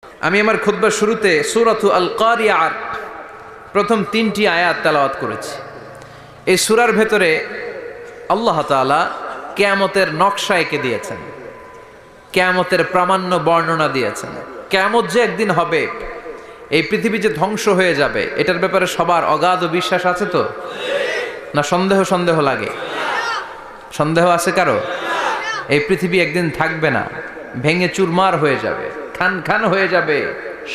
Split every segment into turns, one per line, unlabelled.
আমি আমার খুতবার শুরুতে সূরাতু আল কারিয়ার প্রথম 3টি আয়াত তেলাওয়াত করেছি। এই সূরার ভেতরে আল্লাহ তাআলা কিয়ামতের নকশা এঁকে দিয়েছেন, কিয়ামতের প্রামাণ্য বর্ণনা দিয়েছেন। কিয়ামত যে একদিন হবে, এই পৃথিবী যে ধ্বংস হয়ে যাবে, এটার ব্যাপারে সবার অগাধ বিশ্বাস আছে তো? না সন্দেহ লাগে? সন্দেহ আছে কারো? এই পৃথিবী একদিন থাকবে না, ভেঙে চুরমার হয়ে যাবে, খান খান হয়ে যাবে,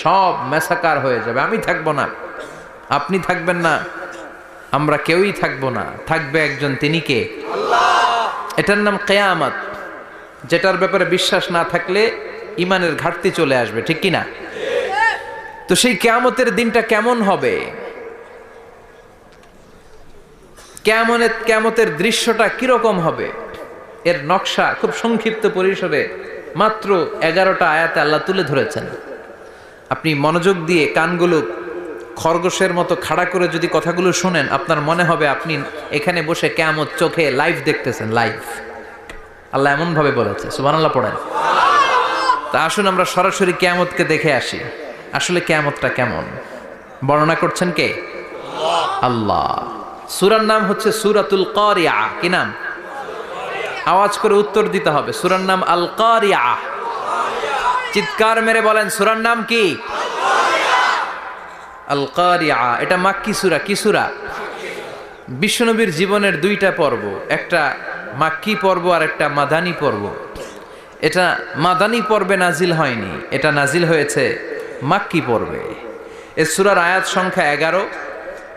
সব ম্যাসাকার হয়ে যাবে। আমি থাকবো না, আপনি থাকবেন না, আমরা কেউই থাকবো না, থাকবে একজন, তিনি কে? আল্লাহ। এটার নাম কিয়ামত, যেটার ব্যাপারে বিশ্বাস না থাকলে ইমানের ঘাটতি চলে আসবে, ঠিক কি না? তো সেই কিয়ামতের দিনটা কেমন হবে, কিয়ামতের দৃশ্যটা কিরকম হবে, এর নকশা খুব সংক্ষিপ্ত পরিসরে মাত্র 11টা আয়াতে আল্লাহ তুলে ধরেছেন। আপনি মনোযোগ দিয়ে কানগুলো খরগোশের মতো খাড়া করে যদি কথাগুলো শুনেন, আপনার মনে হবে আপনি এখানে বসে কিয়ামত চোখে লাইভ দেখতেছেন। লাইভ আল্লাহ এমন ভাবে বলেছে, সুবহানাল্লাহ পড়েন। তা আসুন আমরা সরাসরি কিয়ামতকে দেখে আসি। আসলে কিয়ামতটা কেমন বর্ণনা করছেন কে? আল্লাহ। সূরার নাম হচ্ছে সূরাতুল কারিয়া। কি নাম? আওয়াজ করে উত্তর দিতে হবে। সূরার নাম আল কারিয়া। চিৎকার মেরে বলেন, সূরার নাম কি? আল কারিয়া। এটা মাক্কি সূরা। কি সূরা? বিশ্বনবীর জীবনের 2টা পর্ব, একটা মাক্কি পর্ব আর একটা মাদানী পর্ব। এটা মাদানী পর্বে নাজিল হয়নি, এটা নাজিল হয়েছে মাক্কি পর্বে। এই সূরার আয়াত সংখ্যা 11।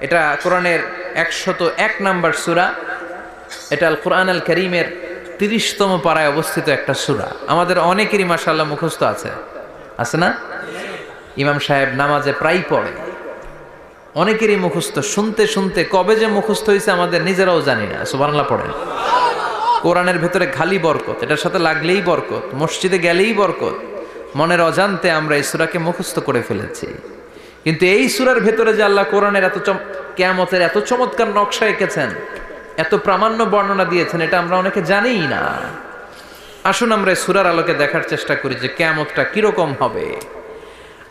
এটা কোরআনের 101 নম্বর সূরা। এটা আল কোরআন আল কারীমের 30তম পারায় অবস্থিত একটা সূরা। আমাদের অনেকেরই মাশাআল্লাহ মুখস্থ আছে, আছে না? ইমাম সাহেব নামাজে প্রায় পড়ে, অনেকেরই মুখস্থ। শুনতে শুনতে কবে যে মুখস্থ হয়েছে আমাদের নিজেরাও জানি না। সুবহানাল্লাহ পড়েন। কোরআনের ভেতরে খালি বরকত, এটার সাথে লাগলেই বরকত, মসজিদে গেলেই বরকত। মনের অজান্তে আমরা এই সূরাকে মুখস্থ করে ফেলেছি। কিন্তু এই সূরার ভেতরে যে আল্লাহ কোরআনের কিয়ামতের এত চমৎকার নকশা এঁকেছেন, এত প্রামাণ্য বর্ণনা দিয়েছেন, এটা আমরা অনেকে জানিই না। আসুন আমরা এই সূরার আলোকে দেখার চেষ্টা করি যে কিয়ামতটা কিরকম হবে।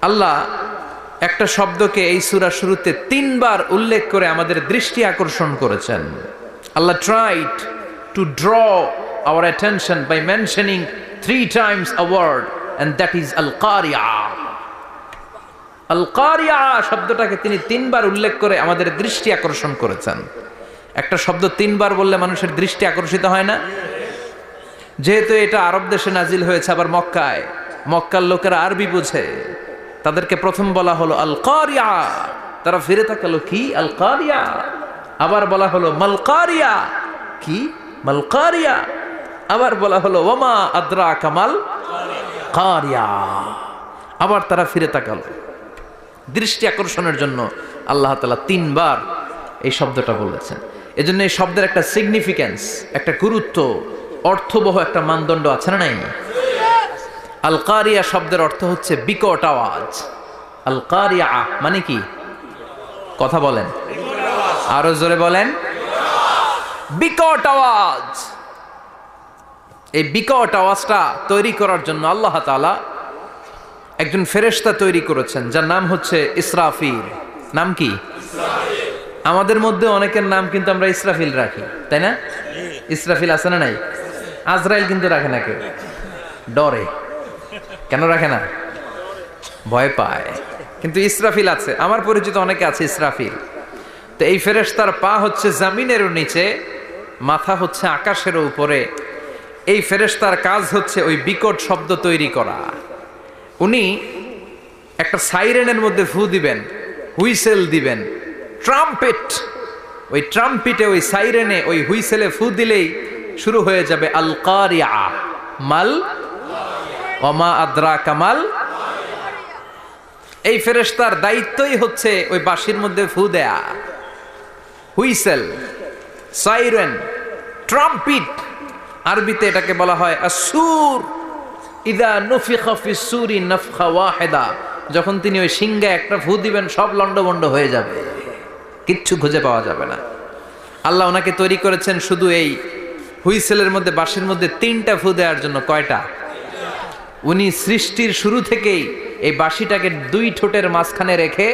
আল্লাহ একটা শব্দকে এই সূরা শুরুতে 3 বার উল্লেখ করে আমাদের দৃষ্টি আকর্ষণ করেছেন। আল্লাহ tried to draw our attention by mentioning 3 times a word, and that is al-qari'a. al-qari'a শব্দটাকে তিনি 3 বার উল্লেখ করে আমাদের দৃষ্টি আকর্ষণ করেছেন। একটা শব্দ 3 বার বললে মানুষের দৃষ্টি আকর্ষিত হয় না? যেহেতু এটা আরব দেশে নাজিল হয়েছে, আবার মক্কায়, মক্কার লোকেরা আরবি বুঝে, তাদেরকে প্রথম বলা হলো আল কারিয়া। তারা ফিরে তাকালো, কি আল কারিয়া? আবার বলা হলো মাল কারিয়া। কি মাল কারিয়া? আবার বলা হলো ওয়ামা আদরাকা মাল কারিয়া। আবার তারা ফিরে তাকালো। দৃষ্টি আকর্ষণের জন্য আল্লাহ তাআলা 3 বার এই শব্দটা বলেছেন। এজন্য এই শব্দের একটা সিগনিফিকেন্স, একটা গুরুত্ব, অর্থবহ একটা মানদণ্ড আছে না নাই? আল কারিয়া শব্দের অর্থ হচ্ছে বিকট আওয়াজ। আল কারিয়া মানে কি? কথা বলেন, আরো জোরে বলেন। বিকট আওয়াজ। এই বিকট আওয়াজটা তৈরি করার জন্য আল্লাহ তাআলা একজন ফেরেশতা তৈরি করেছেন, যার নাম হচ্ছে ইসরাফিল। নাম কি? ইসরাফিল। আমাদের মধ্যে অনেকের নাম কিন্তু আমরা ইসরাফিল রাখি, তাই না? ইসরাফিল আছে না নাই? আজরাইল কিন্তু রাখে না কেউ, ডরে। কেন রাখে না? ভয় পায়। কিন্তু ইসরাফিল আছে, আমার পরিচিত অনেকে আছে ইসরাফিল। তো এই ফেরেশতার পা হচ্ছে জমিনেরও নিচে, মাথা হচ্ছে আকাশের উপরে। এই ফেরেশতার কাজ হচ্ছে ওই বিকট শব্দ তৈরি করা। উনি একটা সাইরেনের মধ্যে ফু দিবেন, হুইসেল দিবেন, ট্রাম্পেট। ওই ট্রাম্পিটে, ওই সাইরেনে, ওই হুইসেলে ফু দিলেই শুরু হয়ে যাবে আল কারিয়া। মাল ওয়ামা আদরাকা মাল। এই ফেরেশতার দায়িত্বই হচ্ছে ওই বাঁশির মধ্যে ফু দেয়া। হুইসেল, সাইরেন, ট্রাম্পিট, আরবিতে এটাকে বলা হয় আসুর। ইদা নুফিখা ফিস সূরি নাফখা ওয়াহিদা। যখন তিনি ওই সিংহায় একটা ফু দিবেন, সব লন্ডভন্ড হয়ে যাবে, কিচ্ছু খুঁজে পাওয়া যাবে না। আল্লাহ ওনাকে তৈরি করেছেন শুধু এই হুইসেলের মধ্যে, বাঁশির মধ্যে 3টা ফু দেওয়ার জন্য। কয়টা? উনি সৃষ্টির শুরু থেকেই এই বাঁশিটাকে দুই ঠোঁটের মাঝখানে রেখে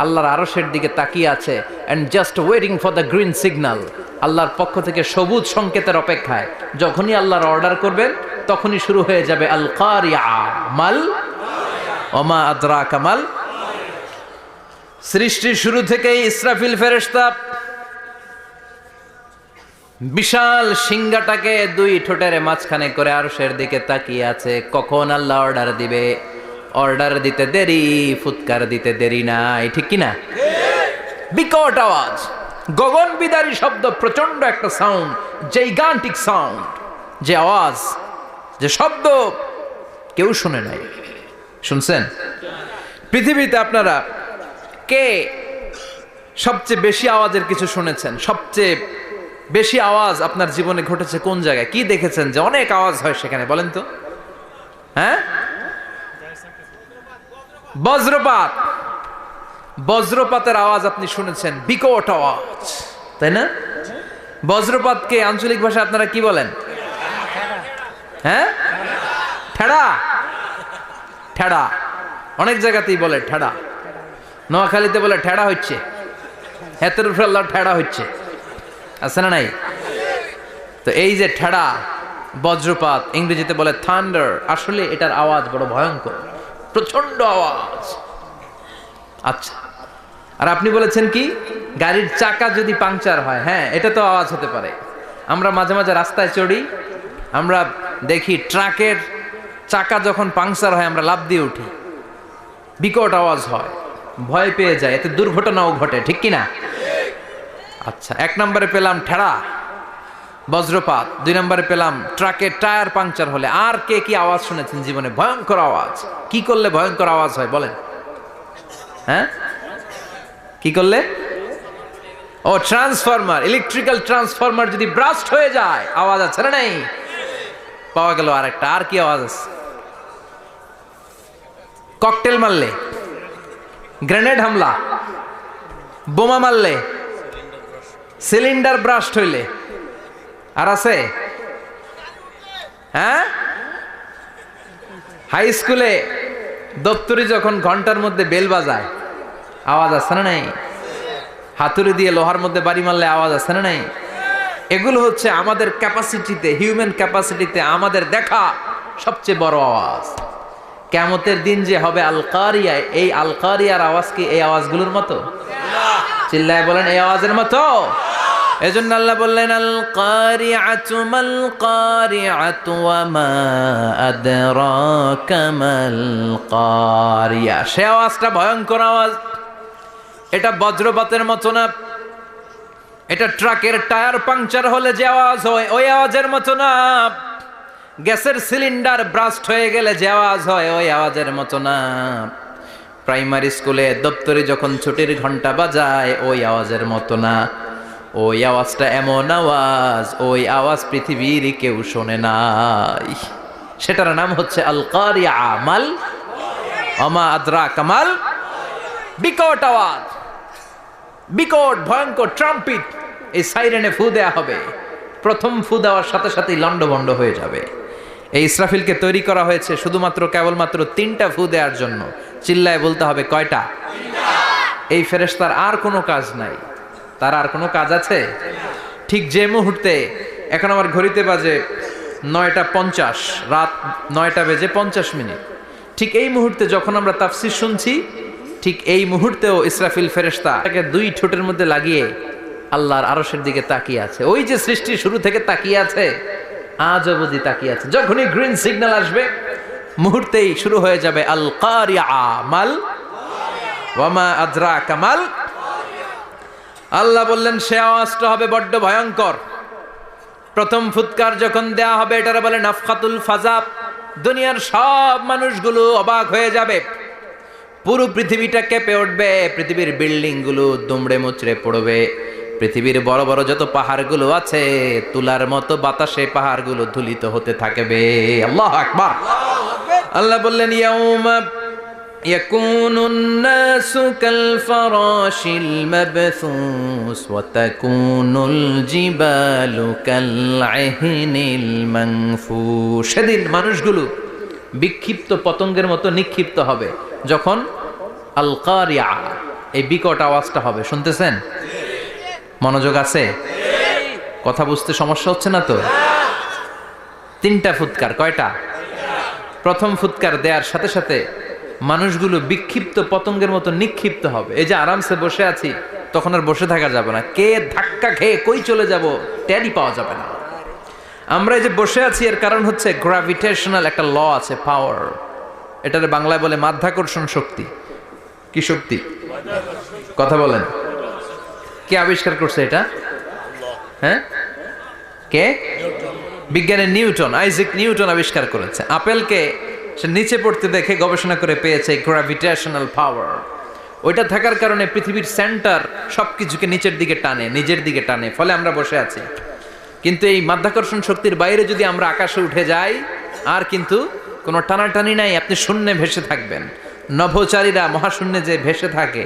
আল্লাহর আরশের দিকে তাকিয়ে আছে and just waiting for the green signal. আল্লাহর পক্ষ থেকে সবুজ সংকেতের অপেক্ষায়। যখনই আল্লাহর অর্ডার করবেন তখনই শুরু হয়ে যাবে আল কারিয়া মাল ওমা আদরাকা মাল। সৃষ্টির শুরু থেকেই ইসরাফিল ফেরেশতা বিশাল সিংহাটাকে দুই ঠোঁটের মাঝখানে করে আরশের দিকে তাকিয়ে আছে, কখন আল্লাহ অর্ডার দিবে। অর্ডার দিতে দেরি, ফুৎকার দিতে দেরি নাই, ঠিক কিনা? বিকট আওয়াজ, গগন বিদারী শব্দ, প্রচন্ড একটা সাউন্ড, জাইগান্টিক সাউন্ড, যে আওয়াজ, যে শব্দ কেউ শুনে নাই। শুনছেন? পৃথিবীতে আপনারা কে সবচেয়ে বেশি আওয়াজের কিছু শুনেছেন? সবচেয়ে বেশি আওয়াজ আপনার জীবনে ঘটেছে কোন জায়গায়? কি দেখেছেন যে অনেক আওয়াজ হয় সেখানে? বলেন তো। হ্যাঁ, বজ্রপাত। বজ্রপাতের আওয়াজ আপনি শুনেছেন, বিকট আওয়াজ, তাই না? বজ্রপাতকে আঞ্চলিক ভাষা আপনারা কি বলেন? হ্যাঁ, ঠেড়া। ঠেড়া অনেক জায়গাতেই বলে ঠেড়া। নোয়াখালীতে বলে ঠেড়া হচ্ছে, হেতের উপরে আল্লাহ ঠেড়া হচ্ছে, আছে না নাই? তো এই যে ঠেড়া, বজ্রপাত, ইংরেজিতে বলে থান্ডার, আসলে এটার আওয়াজ বড় ভয়ঙ্কর, প্রচন্ড আওয়াজ। আচ্ছা, আর আপনি বলেছেন কি গাড়ির চাকা যদি পাংচার হয়, হ্যাঁ এটা তো আওয়াজ হতে পারে। আমরা মাঝে মাঝে রাস্তায় চড়ি, আমরা দেখি ট্রাকের চাকা যখন পাংচার হয় আমরা লাফ দিয়ে উঠি, বিকট আওয়াজ হয়, ভয় পেয়ে যায়, এতে দুর্ঘটনাও ঘটে, ঠিক কিনা? আচ্ছা, এক নম্বরে পেলাম ঠেড়া, বজ্রপাত, দুই নম্বরে পেলাম ট্রাকের টায়ার পাংচার হলে। আর কে কি আওয়াজ শুনেছেন জীবনে? ভয়ঙ্কর আওয়াজ। কি করলে ভয়ঙ্কর আওয়াজ হয় বলেন? হ্যাঁ, কি করলে? ও, ট্রান্সফরমার, ইলেকট্রিক্যাল ট্রান্সফরমার যদি ব্রাস্ট হয়ে যায় আওয়াজ আছে না নাই? পাওয়া গেল আরেকটা। আর কি আওয়াজ আছে? ককটেল মারলে, গ্রেনেড হামলা, বোমা মারলে, সিলিন্ডার ব্রাস্ট হইলে। আর আছে? হ্যাঁ, হাই স্কুলে দপ্তরি যখন ঘন্টার মধ্যে বেল বাজায় আওয়াজ আছে না নাই? হাতুড়ি দিয়ে লোহার মধ্যে বাড়ি মারলে আওয়াজ আছে না নাই? এগুলো হচ্ছে আমাদের ক্যাপাসিটিতে, হিউম্যান ক্যাপাসিটিতে আমাদের দেখা সবচেয়ে বড় আওয়াজ। কিয়ামতের দিন যে হবে আল কারিয়া, এই আল কারিয়ার আওয়াজ কি এই আওয়াজগুলোর মতো? চিল্লায় বলেন, এই আওয়াজের মতো? এজন্য আল্লাহ বললেন আল কারিআতু মাল কারিআতু ওয়া মা আদরাকা মাল কারিয়া। সে আওয়াজটা ভয়ঙ্কর আওয়াজ। এটা বজ্রপাতের মতো না, এটা ট্রাকের টায়ার পাংচার হলে যে আওয়াজ হয় ওই আওয়াজের মতো না, গ্যাসের সিলিন্ডার ব্রাস্ট হয়ে গেলে যে আওয়াজ হয় ওই আওয়াজের মতো না, প্রাইমারি স্কুলে দপ্তরে যখন ছুটির ঘন্টা বাজায় ওই আওয়াজের মতো না। ওই আওয়াজটা এমন আওয়াজ, ওই আওয়াজ পৃথিবীর কেউ শোনে নাই। সেটার নাম হচ্ছে আল কারিয়া মাল ওমা আদরাকা মাল। বিকট আওয়াজ, বিকট ভয়ঙ্কর ট্রাম্পিট। এই সাইরেনে ফু দেয়া হবে, প্রথম ফু দেওয়ার সাথে সাথেই লন্ডভন্ড হয়ে যাবে। এই ইসরাফিলকে তৈরি করা হয়েছে শুধুমাত্র কেবলমাত্র 3টা ফু দেওয়ার জন্য। চিল্লায় বলতে হবে কয়টা? এই ফেরেশতার আর কোনো কাজ নাই। তার আর কোনো কাজ আছে? ঠিক যে মুহূর্তে, এখন আমার ঘড়িতে বাজে 9:50, রাত 9:50, ঠিক এই মুহূর্তে যখন আমরা তাফসীর শুনছি, ঠিক এই মুহূর্তেও ইসরাফিল ফেরেশতা তাকে দুই ঠোঁটের মধ্যে লাগিয়ে আল্লাহর আরশের দিকে তাকিয়ে আছে। ওই যে সৃষ্টি শুরু থেকে তাকিয়ে আছে, আজ অবধি তাকিয়ে আছে। যখনই গ্রিন সিগন্যাল আসবে মুহূর্তেই শুরু হয়ে যাবে আল কারিয়া মাল ওয়া মা আদরাকা মাল। আল্লাহ বললেন সে আওয়াজটা হবে বড্ড ভয়ঙ্কর। প্রথম ফুৎকার যখন দেয়া হবে, এটারে বলে নাফখাতুল ফাজা। দুনিয়ার সব মানুষগুলো অবাক হয়ে যাবে, পুরো পৃথিবীটা কেঁপে উঠবে, পৃথিবীর বিল্ডিং গুলো দুমড়ে মুচড়ে পড়বে, পৃথিবীর বড় বড় যত পাহাড়গুলো আছে তুলার মতো বাতাসে পাহাড়গুলো ধুলিত হতে থাকবে। আল্লাহু আকবার। আল্লাহ বললেন ইয়াউমা ইয়াকুনুন নাসু কাল ফারাশিল মাবথুস ওয়া তাকুনুল জিবালু কাল আহিনিল মানফুশ। সেদিন মানুষগুলো বিক্ষিপ্ত পতঙ্গের মতো নিক্ষিপ্ত হবে যখন আল কারিয়া এই বিকট আওয়াজটা হবে। শুনতেছেন? মনোযোগ আছে? কথা বুঝতে সমস্যা হচ্ছে না তো? 3টা ফুৎকার। কয়টা? প্রথম ফুৎকার দেওয়ার সাথে সাথে মানুষগুলো বিক্ষিপ্ত পতঙ্গের মতো নিক্ষিপ্ত হবে। এই যে আরামসে বসে আছি, তখন আর বসে থাকা যাবে না। কে ধাক্কা খেয়ে কই চলে যাব টেরই পাওয়া যাবে না। আমরা এই যে বসে আছি এর কারণ হচ্ছে গ্র্যাভিটেশনাল একটা ল আছে, পাওয়ার। এটার বাংলায় বলে মাধ্যাকর্ষণ শক্তি। কি শক্তি? কথা বলেন। কে আবিষ্কার করছে এটা? হ্যাঁ, কে? বিজ্ঞানী নিউটন, আইজাক নিউটন আবিষ্কার করেছে। আপেলকে সে নিচে পড়তে দেখে গবেষণা করে পেয়েছে গ্র্যাভিটেশনাল পাওয়ার। ওইটা থাকার কারণে পৃথিবীর সেন্টার সবকিছুকে নিচের দিকে টানে, নিজের দিকে টানে, ফলে আমরা বসে আছি। কিন্তু এই মাধ্যাকর্ষণ শক্তির বাইরে যদি আমরা আকাশে উঠে যাই, আর কিন্তু কোনো টানাটানি নাই, আপনি শূন্যে ভেসে থাকবেন। নভোচারীরা মহাশূন্যে যে ভেসে থাকে,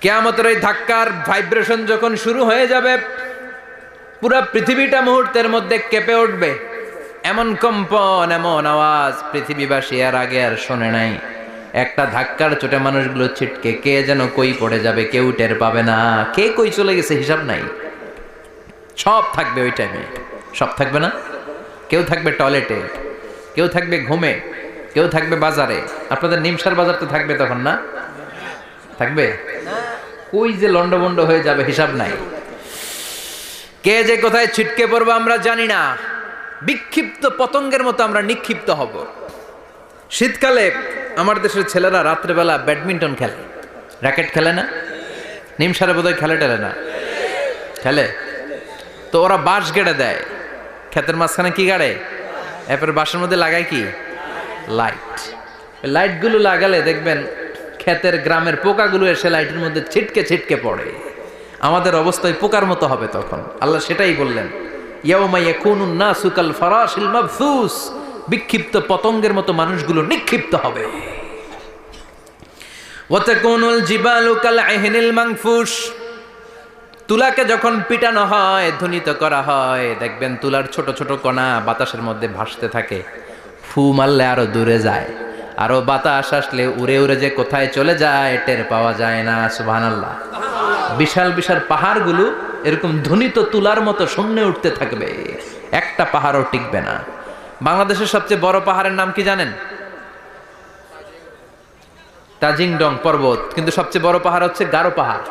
কিয়ামতের এই ধাক্কার ভাইব্রেশন যখন শুরু হয়ে যাবে, পুরো পৃথিবীটা মুহূর্তের মধ্যে কেঁপে উঠবে। এমন কম্পন, এমন আওয়াজ পৃথিবীবাসী এর আগে আর শোনে নাই। একটা ধাক্কার চোটে মানুষগুলো ছিটকে কে যেন কই পড়ে যাবে, কেউ টের পাবে না। কে কই চলে গেছে হিসাব নাই। সব থাকবে ওই টাইমে, সব থাকবে না। কেউ থাকবে টয়লেটে, কেউ থাকবে ঘুমে, কেউ থাকবে বাজারে। আপনাদের নিমসার বাজার তো থাকবে তখন, না থাকবে? কই যে লন্ডভন্ড হয়ে যাবে হিসাব নাই। কে যে কোথায় ছিটকে পড়বো আমরা জানি না। বিক্ষিপ্ত পতঙ্গের মতো আমরা নিক্ষিপ্ত হব। শীতকালে আমার দেশের ছেলেরা রাত্রেবেলা ব্যাডমিন্টন খেলে, র্যাকেট খেলে না? নিমসারে বোধহয় খেলে টেলে না, খেলে তো। ওরা বাঁশ গেড়ে দেয় ক্ষেতের মাঝখানে। কি গাড়ে? এরপরে বাঁশের মধ্যে লাগায় কি? লাইট। লাইটগুলো লাগালে দেখবেন ক্ষেতের গ্রামের পোকাগুলো এসে লাইটের মধ্যে ছিটকে ছিটকে পড়ে। আমাদের অবস্থায় পোকার মতো হবে তখন। আল্লাহ সেটাই বললেন, ইয়াউমা ইয়াকুনুন নাসু কাল ফারাশিল মাবসুস। বিক্ষিপ্ত পতঙ্গের মতো মানুষগুলো নিক্ষিপ্ত হবে। ওয়া তাকুনুল জিবালু কাল আহিনিল মানফুস। তুলাকে যখন পিটানো হয়, ধ্বনিত করা হয়, দেখবেন তুলার ছোট ছোট কণা বাতাসের মধ্যে ভাসতে থাকে। ফু মারলে আরো দূরে যায়, আরো বাতাস আসলে উড়ে উড়ে যে কোথায় চলে যায় টের পাওয়া যায় না। সুবহানাল্লাহ। বিশাল বিশাল পাহাড়গুলো এরকম ধ্বনিত তুলার মতো শূন্যে উঠতে থাকবে, একটা পাহাড়ও টিকবে না। বাংলাদেশের সবচেয়ে বড় পাহাড়ের নাম কি জানেন? তাজিংডং পর্বত। কিন্তু সবচেয়ে বড় পাহাড় হচ্ছে গারো পাহাড়,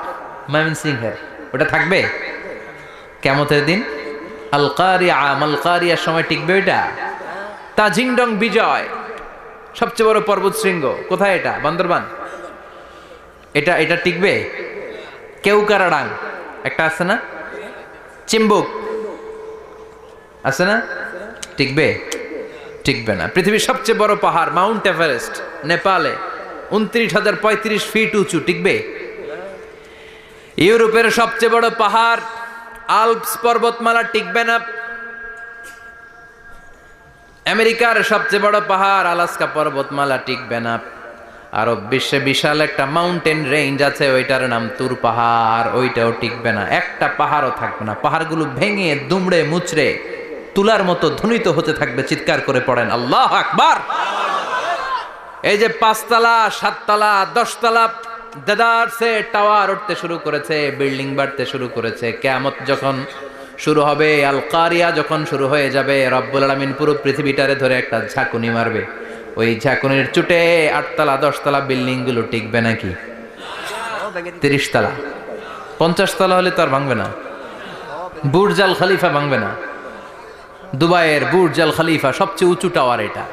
ময়মনসিংহের। ওটা থাকবে কিয়ামতের দিন। আল কারিয়া, মাল কারিয়ার সময় টিকবে ওইটা। তাজিংডং বিজয় সবচেয়ে বড় পর্বত শৃঙ্গ। কোথায় এটা? বান্দরবান। এটা টিকবে? কেউকারাডাং একটা আছে না? চিম্বুক আছে না? টিকবে? টিকবে না। পৃথিবীর সবচেয়ে বড় পাহাড় মাউন্ট এভারেস্ট নেপালে 29,035 ফিট উঁচু, টিকবে? ইউরোপের সবচেয়ে বড় পাহাড় আল্পস পর্বতমালা, টিকবে না। আমেরিকার সবচেয়ে বড় পাহাড় আলাস্কা পর্বতমালা, টিকবে না। আরব বিশ্বে বিশাল একটা মাউন্টেন রেঞ্জ আছে, ওইটার নাম তুর পাহাড়, ওইটাও টিকবে না। একটা পাহাড়ও থাকবে না। পাহাড়গুলো ভেঙে দুমড়ে মুচড়ে তুলার মতো ধ্বনিত হতে থাকবে। চিৎকার করে পড়েন আল্লাহু আকবার। এই যে 5 তলা, 7 তলা, 10 তলা দেদারসে টাওয়ার উঠতে শুরু করেছে, বিল্ডিং বাড়তে শুরু করেছে। কিয়ামত যখন শুরু হবে, আল কারিয়া যখন শুরু হয়ে যাবে, রব্বুল আলামিন পুরো পৃথিবীটারে ধরে একটা ঝাঁকুনি মারবে। ওই ঝাঁকুনির চুটে 8 তলা 10 তলা বিল্ডিং গুলো টিকবে নাকি? 30 তলা 50 তলা হলে তো আর ভাঙবে না। বুর্জ আল খলিফা ভাঙবে না। দুবাইয়ের বুর্জ আল খলিফা সবচেয়ে উঁচু টাওয়ার এটা।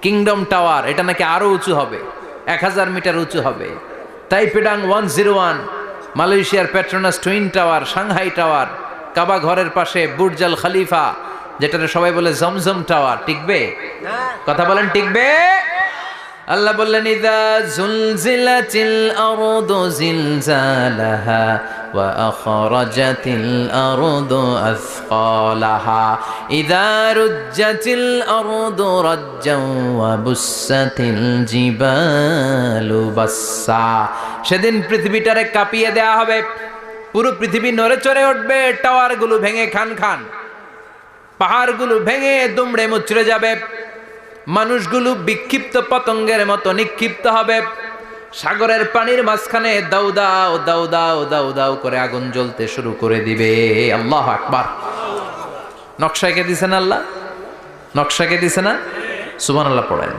কিংডম টাওয়ার, এটা নাকি আরো উঁচু হবে, 1000 মিটার উঁচু হবে। তাইপেডাং 101, মালয়েশিয়ার Petronas twin tower, Shanghai tower, Kaaba ঘরের পাশে বুর্জ আল খলিফা, যেটাতে সবাই বলে জমজম টাওয়ার, টিকবে? কথা বলেন, টিকবে? আল্লাহ বললেন, ইযা জুলজিলাতিল আরদু জিলজালাহা ওয়া আখরাজাতিল আরদু আসকালাহা ইযা রুজ্জাতিল আরদু রাজ্জান ওয়া বুসাতিল জিবালু বাসসা। সেদিন পৃথিবীটারে কাঁপিয়ে দেয়া হবে, পুরো পৃথিবী নড়ে চড়ে উঠবে, টাওয়ারগুলো ভেঙে খান খান, পাহাড়গুলো ভেঙে দুমড়ে মুচড়ে যাবে। মানুষগুলো বিক্ষিপ্ত পতঙ্গের মতো নিক্ষিপ্ত হবে। সাগরের পানির মাঝখানে দাউ দাউ দাউ দাউ দাউ দাউ করে আগুন জ্বলতে শুরু করে দিবে। আল্লাহু আকবার। নকশাকে দিছেন আল্লাহ, নকশাকে দিছে না? সুবহানাল্লাহ পড়েন।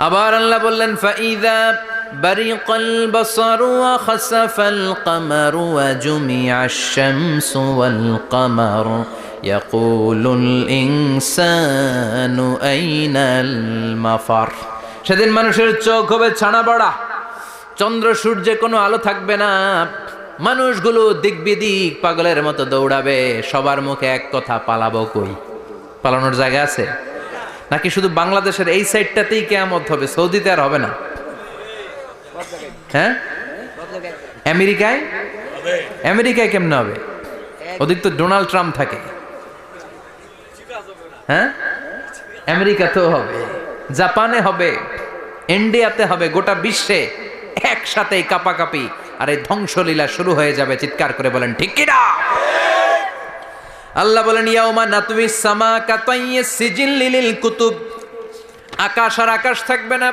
আবার আল্লাহ বললেন ফাইদা বারিকাল বাসারু ওয়া খাসাফাল কামারু ওয়া জুমিআশ শামসু ওয়াল কামারু ইয়াকুলুল ইনসানু আইনাল মাফার। সেদিন মানুষের চোখ হবে ছানা বড়া, চন্দ্র সূর্যে কোনো আলো থাকবে না, মানুষগুলো দিক বিদিক পাগলের মতো দৌড়াবে, সবার মুখে এক কথা, পালাবো কই? পালানোর জায়গা আছে নাকি শুধু বাংলাদেশের এই সাইডটাতেই কিয়ামত হবে? সৌদিতে আর হবে না? হ্যাঁ, আমেরিকায়? আমেরিকায় কেমনে হবে? ওদিক তো ডোনাল্ড ট্রাম্প থাকে। হ্যাঁ, আমেরিকাতেও হবে, জাপানে হবে, ইন্ডিয়াতে হবে, গোটা বিশ্বে একসাথে কাপাকাপি আর এই ধ্বংসলীলা শুরু হয়ে যাবে। চিৎকার করে বলেন ঠিক কি না? আল্লাহ বলেন ইয়াউমা নাতউইস সামা কাতাইয়িস সিজিল লিল কুতুব। আকাশ আর আকাশ থাকবে না,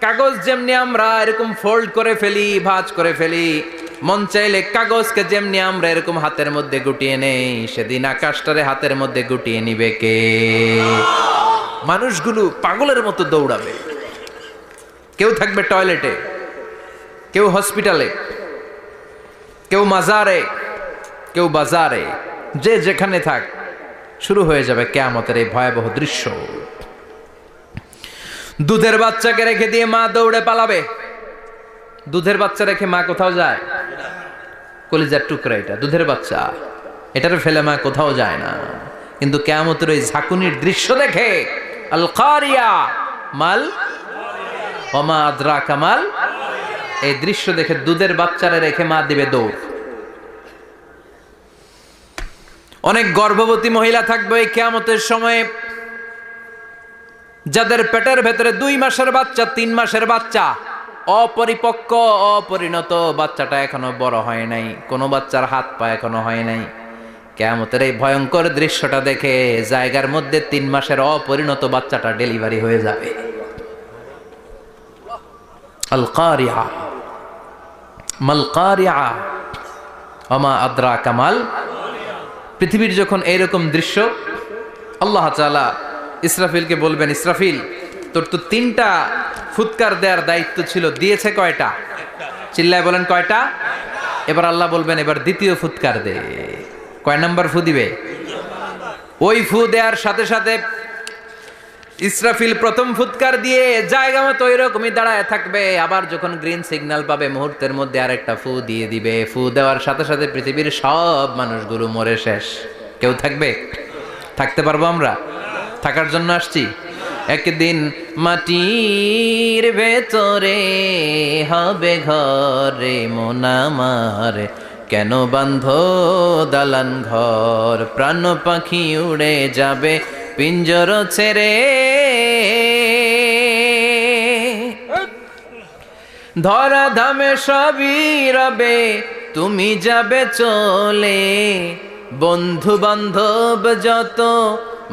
কাগজ যেমনি আমরা এরকম ফোল্ড করে ফেলি, ভাঁজ করে ফেলি, মন চাইলে কাগজকে যেমনি আমরা এরকম হাতের মধ্যে গুটিয়ে নেই, সেদিন আকাশটারে হাতের মধ্যে গুটিয়ে নিবে কে? মানুষগুলো পাগলের মতো দৌড়াবে। কেউ থাকবে টয়লেটে, কেউ হসপিটালে, কেউ মাজারে, কেউ বাজারে, যে যেখানে থাক, শুরু হয়ে যাবে কিয়ামতের এই ভয়াবহ দৃশ্য। দুধের বাচ্চাকে রেখে দিয়ে মা দৌড়ে পালাবে। দুধের বাচ্চা রেখে মা কোথাও যায়? কলিজার টুকরা এটা, দুধের বাচ্চা, এটারে ফেলে মা কোথাও যায় না। কিন্তু কিয়ামতের ওই ঝাঁকুনির দৃশ্য দেখে, আল কারিয়া মাল ওয়া মা আদরাকা মাল, এই দৃশ্য দেখে দুধের বাচ্চারে রেখে মা দিবে দৌড়। অনেক গর্ভবতী মহিলা থাকবে এই কিয়ামতের সময়ে, যাদের পেটের ভেতরে 2 মাসের বাচ্চা, 3 মাসের বাচ্চা, অপরিপক্ক অপরিণত, বাচ্চাটা এখনো বড় হয় নাই, কোনো বাচ্চার হাত পা এখনো হয় নাই। কিয়ামতের এই ভয়ঙ্কর দৃশ্যটা দেখে জায়গার মধ্যে 3 মাসের অপরিণত বাচ্চাটা ডেলিভারি হয়ে যাবে। আল কারিয়া মাল কারিয়া ওয়া মা আদরাকা মাল। পৃথিবীর যখন এইরকম দৃশ্য, আল্লাহ তাআলা ইসরাফিলকে বলবেন, ইসরাফিল তোর তো 3টা ফুৎকার দেওয়ার দায়িত্ব ছিল, দিয়েছে কয়টা? চিল্লায় বলেন কয়টা? এবার আল্লাহ বলবেন এবার দ্বিতীয় ফুৎকার দে। কয় নাম্বার ফু দিবে? ওই ফু দেওয়ার সাথে সাথে ইসরাফিল প্রথম ফুৎকার দিয়ে জায়গা মতো এরকমই দাঁড়ায় থাকবে। আবার যখন গ্রিন সিগন্যাল পাবে মুহূর্তের মধ্যে আরেকটা ফু দিয়ে দিবে। ফু দেওয়ার সাথে সাথে পৃথিবীর সব মানুষগুলো মরে শেষ। কেউ থাকবে? থাকতে পারবো আমরা? থাকার জন্য আসছি। একদিন মাটির ভেতরে হবে ঘরে মন আমার, কেন বান্ধ দালান ঘর, প্রাণ পাখি উড়ে যাবে পিঞ্জর ছেড়ে, ধরা ধামে সবই রবে তুমি যাবে চলে, বন্ধু বান্ধব যত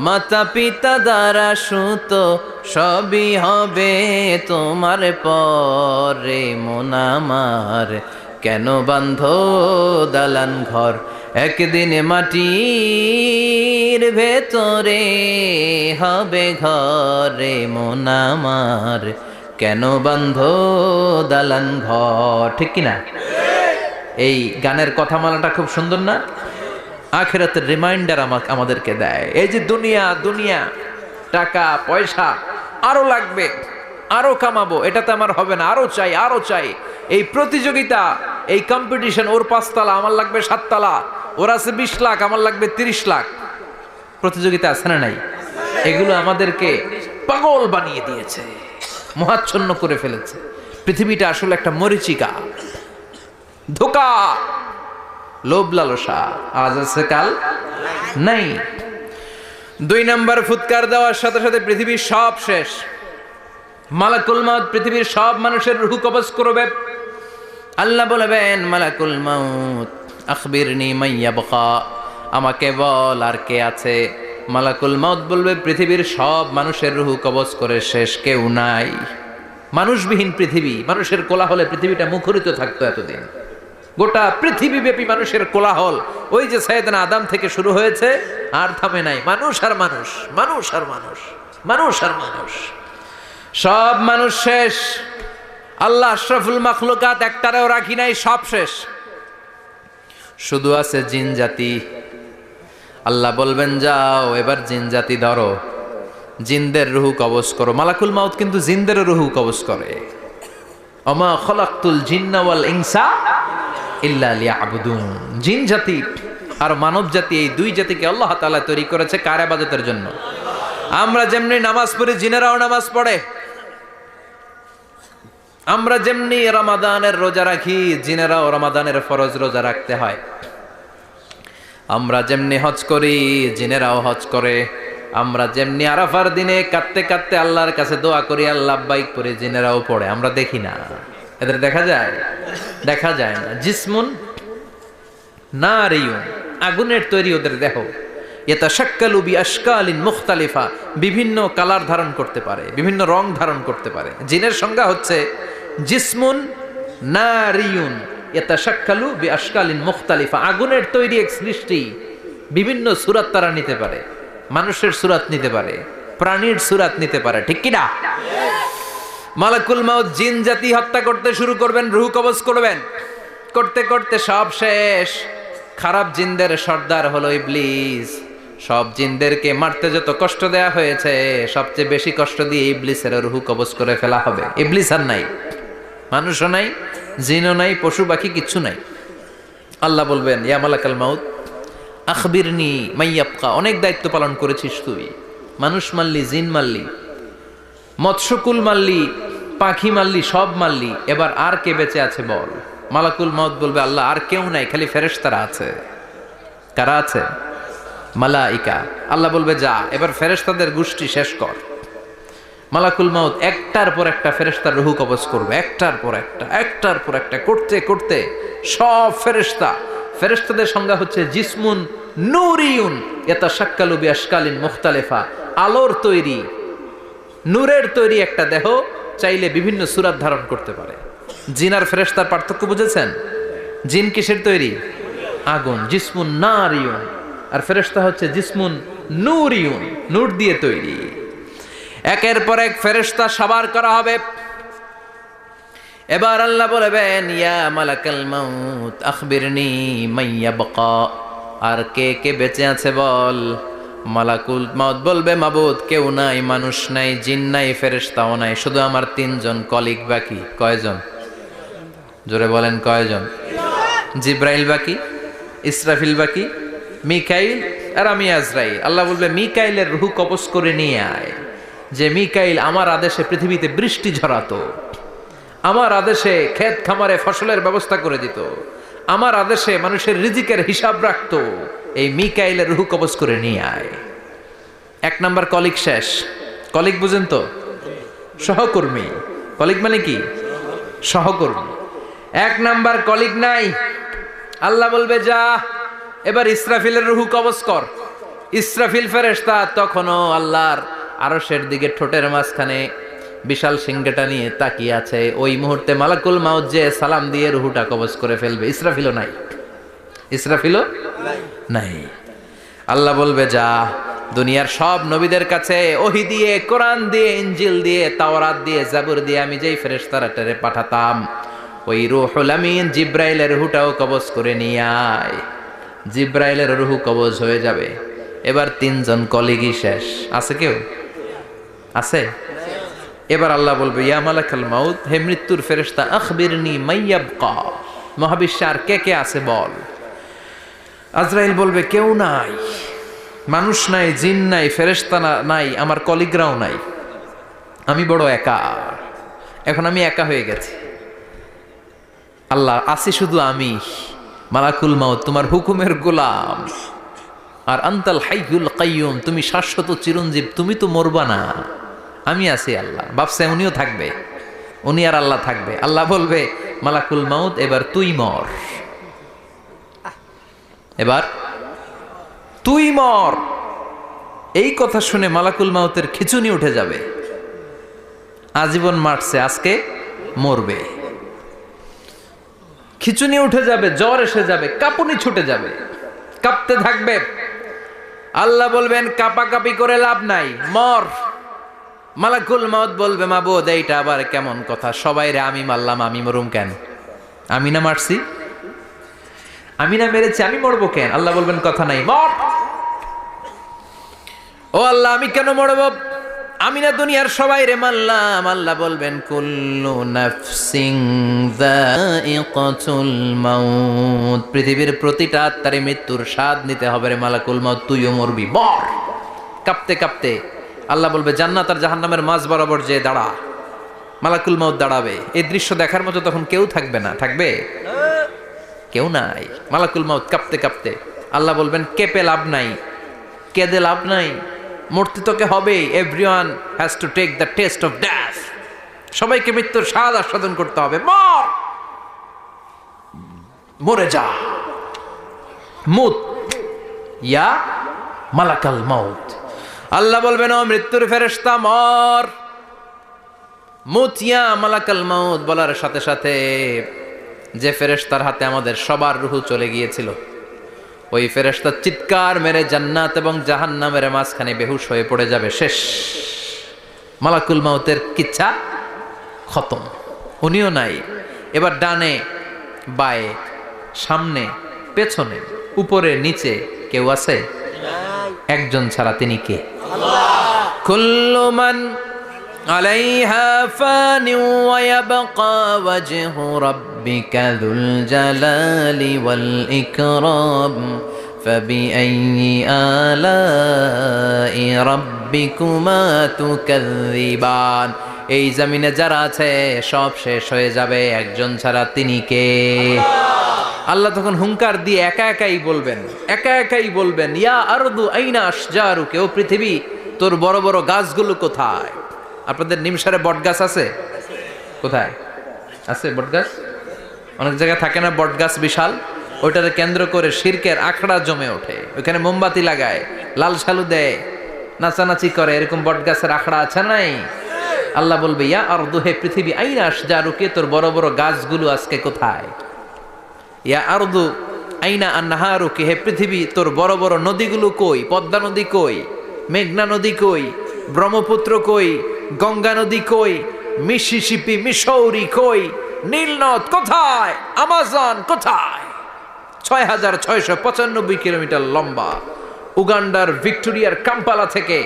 মাতা পিতা দ্বারা সুত সবই হবে তোমার পরে মন আমার, কেন বান্ধ দালান ঘর, একদিন মাটির ভেতরে হবে ঘরে মন আমার, কেন বান্ধ দালান ঘর। ঠিক কিনা? এই গানের কথামালাটা খুব সুন্দর না? আখিরাতের রিমাইন্ডার আমাদেরকে দেয়। এই যে দুনিয়া দুনিয়া, টাকা পয়সা আরো লাগবে, আরো কামাবো, এটাতে আমার হবে না, আরো চাই আরো চাই। এই প্রতিযোগিতা, এই কম্পিটিশন, ওর 5 তলা আমার লাগবে 7 তলা, ওর আছে 20 লাখ আমার লাগবে 30 লাখ, প্রতিযোগিতা আছে না নাই? এগুলো আমাদেরকে পাগল বানিয়ে দিয়েছে, মোহাচ্ছন্ন করে ফেলেছে। পৃথিবীটা আসলে একটা মরিচিকা, ধোঁকা, লোভ লালসা, আজ আছে কাল নাই। 2 নম্বর ফুৎকার দেওয়ার সাথে সাথে পৃথিবীর সব শেষ। মালাকুল মাউত পৃথিবীর সব মানুষের রূহ কবজ করবে। আল্লাহ বলবেন মালাকুল মাউত আখবিরনি মান ইয়াবকা, আমাকে বল আর কে আছে। মালাকুল মাউত বলবে পৃথিবীর সব মানুষের রুহু কবজ করে শেষ, কেউ নাই। মানুষবিহীন পৃথিবী, মানুষের কোলাহলে পৃথিবীটা মুখরিত থাকতো এতদিন। গোটা পৃথিবীব্যাপী মানুষের কোলাহল, ওই যে সাইয়েদনা আদম থেকে শুরু হয়েছে, আর থামে নাই। মানুষ আর মানুষ, মানুষ আর মানুষ, মানুষ আর মানুষ, সব মানুষ শেষ। আল্লাহ আশরাফুল মাখলুকাত একটারেও রাখি নাই, সব শেষ। শুধু আছে জিন জাতি। আল্লাহ বলবেন যাও এবার জিন জাতি ধরো, জিনদের রুহু কবজ করো। মালাকুল মাউত কিন্তু জিনদের রুহু কবজ করে। ওমা খলাকতুল জিন্না ওয়াল ইনসা ইল্লা লিয়াবুদুন। জিন জাতি আর মানব জাতি, এই দুই জাতিকে আল্লাহ তাআলা তৈরি করেছে কার ইবাদতের জন্য? আমরা যেমনি নামাজ পড়ি, জিনেরাও নামাজ পড়ে। আমরা যেমনি রমাদানের রোজা রাখি, জিনেরাও রমাদানের ফরজ রোজা রাখতে হয়। আমরা যেমনি হজ করি, জিনেরাও হজ করে। আমরা যেমনি আরাফার দিনে কাঁদতে কাঁদতে আল্লাহর কাছে দোয়া করি, আল্লাহ লাব্বাইক পড়ে, জিনেরাও পড়ে। আমরা দেখি না, এদের দেখা যায়? দেখা যায় না। জিসমুন নারিয়ুন, আগুনের তৈরি ওদের দেহ। ইয়াতাশাক্কালু বিআশকালিন মুখতালিফা, বিভিন্ন কালার ধারণ করতে পারে, বিভিন্ন রং ধারণ করতে পারে। জিনের সংজ্ঞা হচ্ছে জিসমুন নারিয়ুন ইয়াতাশাক্কালু বিআশকালিন মুখতালিফা, আগুনের তৈরি এক সৃষ্টি। বিভিন্ন সূরত তারা নিতে পারে, মানুষের সূরত নিতে পারে, প্রাণীর সূরত নিতে পারে, ঠিক কি না? মালাকুল মাউত জিন জাতি হত্যা করতে শুরু করবেন, রূহ কবজ করবেন। করতে করতে সব শেষ। খারাপ জিনদের সর্দার হলো ইবলিস। সব জিনদেরকে মারতে যত কষ্ট দেয়া হয়েছে, সবচেয়ে বেশি কষ্ট দিয়ে ইবলিসের রূহ কবজ করে ফেলা হবে। ইবলিস আর নাই, মানুষও নাই, জিনও নাই, পশু পাখি কিচ্ছু নাই। আল্লাহ বলবেন ইয়া মালাকাল মাউত আখবিরনি মাইয়াবকা, অনেক দায়িত্ব পালন করেছিস তুই। মানুষ মারলি, জিন মারলি, মৎস্যকুল মারলি, পাখি মারলি, সব মারলি, এবার আর কে বেঁচে আছে বল? মালাকুল মাউত বলবে আল্লাহ আর কেউ নাই, খালি ফেরেশতারা আছে। কারা আছে? মালাইকা। আল্লাহ বলবে যা এবার ফেরেশতাদের গোষ্ঠী শেষ কর। মালাকুল মাউত একটার পর একটা ফেরেশতার রূহ কবজ করবে, একটার পর একটা, একটার পর একটা করতে করতে সব ফেরেশতা। ফেরেশতাদের সংজ্ঞা হচ্ছে জিসমুন নূরিয়ুন ইয়াতাশাক্কালু বিআশকালিন মুখতালিফা, আলোর তৈরি, নূরের তৈরি একটা দেহ, চাইলে বিভিন্ন সূরত ধারণ করতে পারে। জিন আর ফেরেশতার পার্থক্য বুঝেছেন? জিন কিসের তৈরি? আগুন, জিসমুন নারিয়ুন। আর ফেরেশতা হচ্ছে জিসমুন নূরিয়ুন, নূর দিয়ে তৈরি। একের পর এক ফেরেশতা সাবার করা হবে। এবার আল্লাহ বলবেন ইয়া মালাকাল মাউত আখবিরনি মাইয়াবকা, আর কে কে বেঁচে আছে বল। মালাকুল মাউত বলবে মাবুদ কেউ নাই, মানুষ নাই, জিন নাই, ফেরেশতাও নাই, শুধু আমার তিনজন কলিগ বাকি। কয়জন? জোরে বলেন কয়জন? জিব্রাইল বাকি, ইসরাফিল বাকি, মিকাইল আর আমি আজরাইল। আল্লাহ বলবে মিকাইলের রূহ কবজ করে নিয়ে আয়। যে মিকাইল আমার আদেশে পৃথিবীতে বৃষ্টি ঝরাতো, আমার আদেশে ক্ষেত খামারে ফসলের ব্যবস্থা করে দিত, আমার আদেশে মানুষের রিজিকের হিসাব রাখতো, এই মিকাইলের রূহ কবজ করে নিয়ে আয়। এক নাম্বার কলিগ শেষ। কলিগ বুঝেন তো? সহকর্মী। কলিগ মানে কি? সহকর্মী। এক নাম্বার কলিগ নাই। আল্লাহ বলবে যা এবার ইসরাফিলের রূহ কবজ কর। ইসরাফিল ফেরেশতা তখনও আল্লাহর আরশের দিকে ঠোঁটের মাঝখানে বিশাল সিংহটা নিয়ে তাকিয়ে আছে। ওই মুহূর্তে মালাকুল মাউত যে সালাম দিয়ে রূহটা কবজ করে ফেলবে। ইসরাফিলও নাই, ইসরাফিলও নাই। আল্লাহ বলবে যা দুনিয়ার সব নবীদের কাছে ওহী দিয়ে, কোরআন দিয়ে, ইনজিল দিয়ে, তাওরাত দিয়ে, জাবুর দিয়ে আমি যেই ফেরেশতারে পাঠাতাম, ওই রূহুল আমিন জিব্রাইলের রূহটাও কবজ করে নিয়ে আয়। জিব্রাইলের রূহ কবজ হয়ে যাবে। এবার তিনজন কলিগই শেষ। আছে কেউ? আছে? এবার আল্লাহ বলবে ইয়া মালাকাল মাউত, হে মৃত্যুর ফেরেশতা আখবিরনি মাইয়াবকা, মহাবিশ্বে আর কে কে আছে বল। আজরাইল বলবে কেউ নাই, মানুষ নাই, জিন নাই, ফেরেশতা নাই, আমার কলিগরাও নাই, আমি বড় একা। এখন আমি একা হয়ে গেছি। আল্লাহ আছি শুধু আমি। মালাকুল মাউত তোমার হুকুমের গোলাম। আর আনতাল হাইয়ুল কাইয়ুম, তুমি শাশ্বত চিরঞ্জীব, তুমি তো মরবা না, আমি আছি। আল্লাহ ভাবছে উনিও থাকবে, উনি আর আল্লাহ থাকবে। আল্লাহ বলবে মালাকুল মাউত এবার তুই মর, এবার তুই মর। এই কথা শুনে মালাকুল মাউতের খিচুনি উঠে যাবে। আজীবন মারছে, আজকে মরবে। খিচুনি উঠে যাবে, জ্বর এসে যাবে, কাঁপুনি ছুটে যাবে, কাঁপতে থাকবে। আল্লাহ বলবেন কাঁপাকাঁপি করে লাভ নাই, মর। মালাকুল মাউত বলবে মাবুদ এইটা আবার কেমন কথা, সবাই রে আমি মারলাম, আমি মরুম কেন? আমি না মারছি, আমি না মেরেছি, আমি মরবো কেন? আল্লাহ বলবেন কথা নাই, মর। ও আল্লাহ আমি কেন মরবো? আমি না দুনিয়ার সবাই রে মারলাম। আল্লাহ বলবেন কুল্লু নাফসিন যায়িকাতুল মাউত, পৃথিবীর প্রতিটা আত্মারে মৃত্যুর স্বাদ নিতে হবে রে মালাকুল মাউত, তুইও মরবি, মর। কাঁপতে কাঁপতে আল্লাহ বলবে জান্নাত আর জাহান্নামের মাঝ বরাবর যে দাঁড়া। মালাকুল মাউত দাঁড়াবে, এই দৃশ্য দেখার মতো তখন কেউ থাকবে না, থাকবে কেউ নাই। মালাকুল মাউত কাঁপতে কাঁপতে আল্লাহ বলবেন কেঁপে লাভ নাই, কেঁদে লাভ নাই, মরতে তোকে হবে। Everyone has to take the test of death, সবাইকে মৃত্যুর স্বাদ আস্বাদন করতে হবে, মর, মরে যা। মুত ইয়া মালাকাল মাউত। আল্লাহ বলবেন ও মৃত্যুর ফেরেশতা মর। মুত ইয়া মালাকাল মাউত বলার সাথে সাথে যে ফেরেশতার হাতে আমাদের সবার রূহ চলে গিয়েছিল, ওই ফেরেশতা চিৎকার মেরে জান্নাত এবং জাহান্নামের মাঝখানে বেহুশ হয়ে পড়ে যাবে, শেষ। মালাকুল মাউতের কিচ্ছা খতম, উনিও নাই। এবার ডানে বায়ে সামনে পেছনে উপরে নিচে কেউ আছে? একজন ছাড়া, তিনি কে? কুল্লু মান আলাইহা ফানি ওয়া ইয়াবকা ওয়াজহু রাব্বিকা যুল জালালি ওয়াল ইকরাম ফাবিআইয়ি আলাই রাব্বিকুমা তুকাযযিবান। এই জমিনে যারা আছে সব শেষ হয়ে যাবে, একজন ছাড়া, তিনি কে? আল্লাহ তখন হুঙ্কার দিয়ে একা একাই বলবেন, একা একাই বলবেন ইয়া আরদু আইনা আশজারুকা, ও পৃথিবী তোর বড় বড় গাছগুলো কোথায়? আপনাদের নিমসারে বট গাছ আছে? কোথায় আছে বট গাছ? অনেক জায়গায় থাকে না বট গাছ বিশাল, ওইটাকে কেন্দ্র করে শিরকের আখড়া জমে ওঠে, ওইখানে মোমবাতি লাগায়, লাল সালু দেয়, নাচানাচি করে, এরকম বট গাছের আখড়া আছে নাই? আল্লাহ বলবে ইয়া আরদু, হে পৃথিবী, আইনা আশজারুকা, তোর বড় বড় গাছগুলো আজকে কোথায়? ইয়া আরদু আইনা আনহারুকা, হে পৃথিবী তোর বড় বড় নদীগুলো কই? পদ্মা নদী কই? মেঘনা নদী কই? ব্রহ্মপুত্র কই? গঙ্গা নদী কই? মিসিসিপি, মিসৌরি কই? নীল নদ কোথায়? আমাজন কোথায়? ৬,৬৯৫ কিলোমিটার লম্বা, উগান্ডার ভিক্টোরিয়ার কাম্পালা থেকে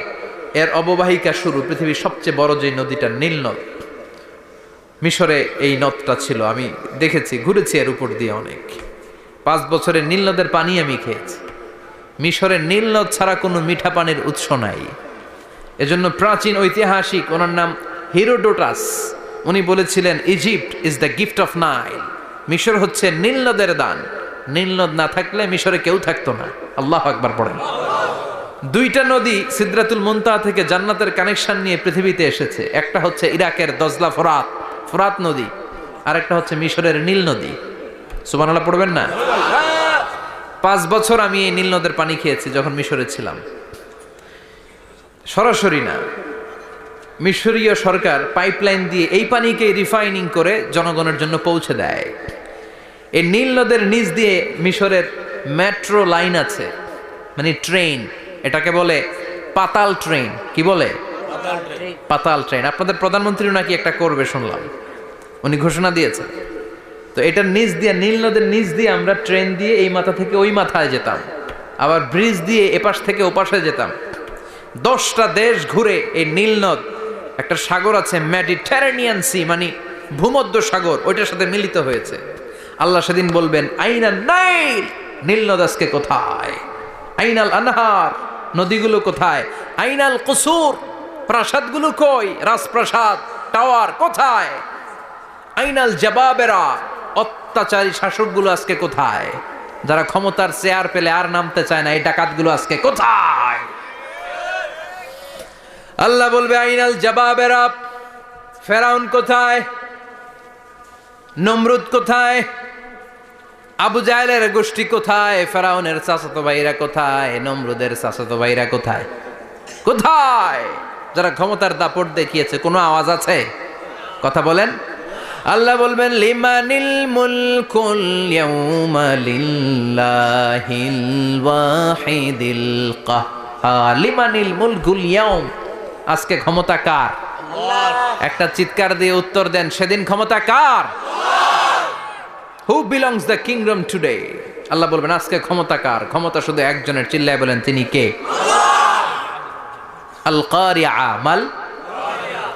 এর অববাহিকা শুরু। পৃথিবীর সবচেয়ে বড় যে নদীটা নীল নদ, মিশরে এই নদটা ছিল, আমি দেখেছি, ঘুরেছি এর উপর দিয়ে অনেক। 5 বছরের নীল নদের পানি আমি খেয়েছি। মিশরের নীল নদ ছাড়া কোনো মিঠা পানির উৎস নাই। এজন্য প্রাচীন ঐতিহাসিক, ওনার নাম হিরোডোটাস, উনি বলেছিলেন Egypt is the gift of Nile, মিশর হচ্ছে নীল নদের দান। নীল নদ না থাকলে মিশরে কেউ থাকতো না। আল্লাহু আকবার পড়েন। 2টা নদী সিদরাতুল মুনতাহা থেকে জান্নাতের কানেকশন নিয়ে পৃথিবীতে এসেছে। একটা হচ্ছে ইরাকের দজলা ফোরাত, ফোরাত নদী, আর একটা হচ্ছে মিশরের নীল নদী। সুবহানাল্লাহ পড়বেন না? 5 বছর আমি এই নীল নদের পানি খেয়েছি যখন মিশরে ছিলাম। সরাসরি না, মিশরীয় সরকার পাইপলাইন দিয়ে এই পানিকে রিফাইনিং করে জনগণের জন্য পৌঁছে দেয়। এই নীল নদের নিচ দিয়ে মিশরের মেট্রো লাইন আছে, মানে ট্রেন, এটাকে বলে পাতাল ট্রেন। কি বলে? পাতাল ট্রেন। আপনাদের প্রধানমন্ত্রী নাকি একটা করবে শুনলাম, উনি ঘোষণা দিয়েছেন। তো এটার নিচ দিয়ে, নীল নদের নিচ দিয়ে আমরা ট্রেন দিয়ে এই মাথা থেকে ওই মাথায় যেতাম, আবার ব্রিজ দিয়ে এপাশ থেকে ওপাশে যেতাম। 10টা দেশ ঘুরে এই নীল নদ, একটা সাগর আছে মেডিটেরেনিয়ান সি, মানে ভূমধ্য সাগর, ওইটার সাথে মিলিত হয়েছে। আল্লাহ সেদিন বলবেন আইনা নাইল, নীল নদ আজকে কোথায়? আইনাল আনহার, নদীগুলো কোথায়? আইনাল কুসুর, প্রাসাদগুলো কই? রাজপ্রাসাদ, টাওয়ার কোথায়? আইনাল জাবাবেরা, অত্যাচারী শাসকগুলো আজকে কোথায়? যারা ক্ষমতার চেয়ার পেলে আর নামতে চায় না, এই ডাকাতগুলো আজকে কোথায়? আল্লাহ বলবে আইনাল জাবাবেরা, ফেরাউন কোথায়? নমরুদ কোথায়? আবু জাহেলের গোষ্ঠী কোথায়? ফেরাউনের চাচাতো ভাইরা কোথায়? নমরুদের চাচাতো ভাইরা কোথায়? কোথায়? যারা ক্ষমতার দাপট দেখিয়েছে, কোনো আওয়াজ আছে? কথা বলেন। আল্লাহ বলবেন লিমানিল মুলকুল ইয়াউমা লিল্লাহিল ওয়াহিদিল কাহ্হার। লিমানিল মুলকুল ইয়াউম, আজকে ক্ষমতা কার? একটা চিৎকার দিয়ে উত্তর দেন, সেদিন ক্ষমতা কার? Who belongs the kingdom today? Allah বলবেন আজকে ক্ষমতা কার? ক্ষমতা শুধু একজনের, চিল্লায় বলেন তিনি কে? আল কারিআ মাল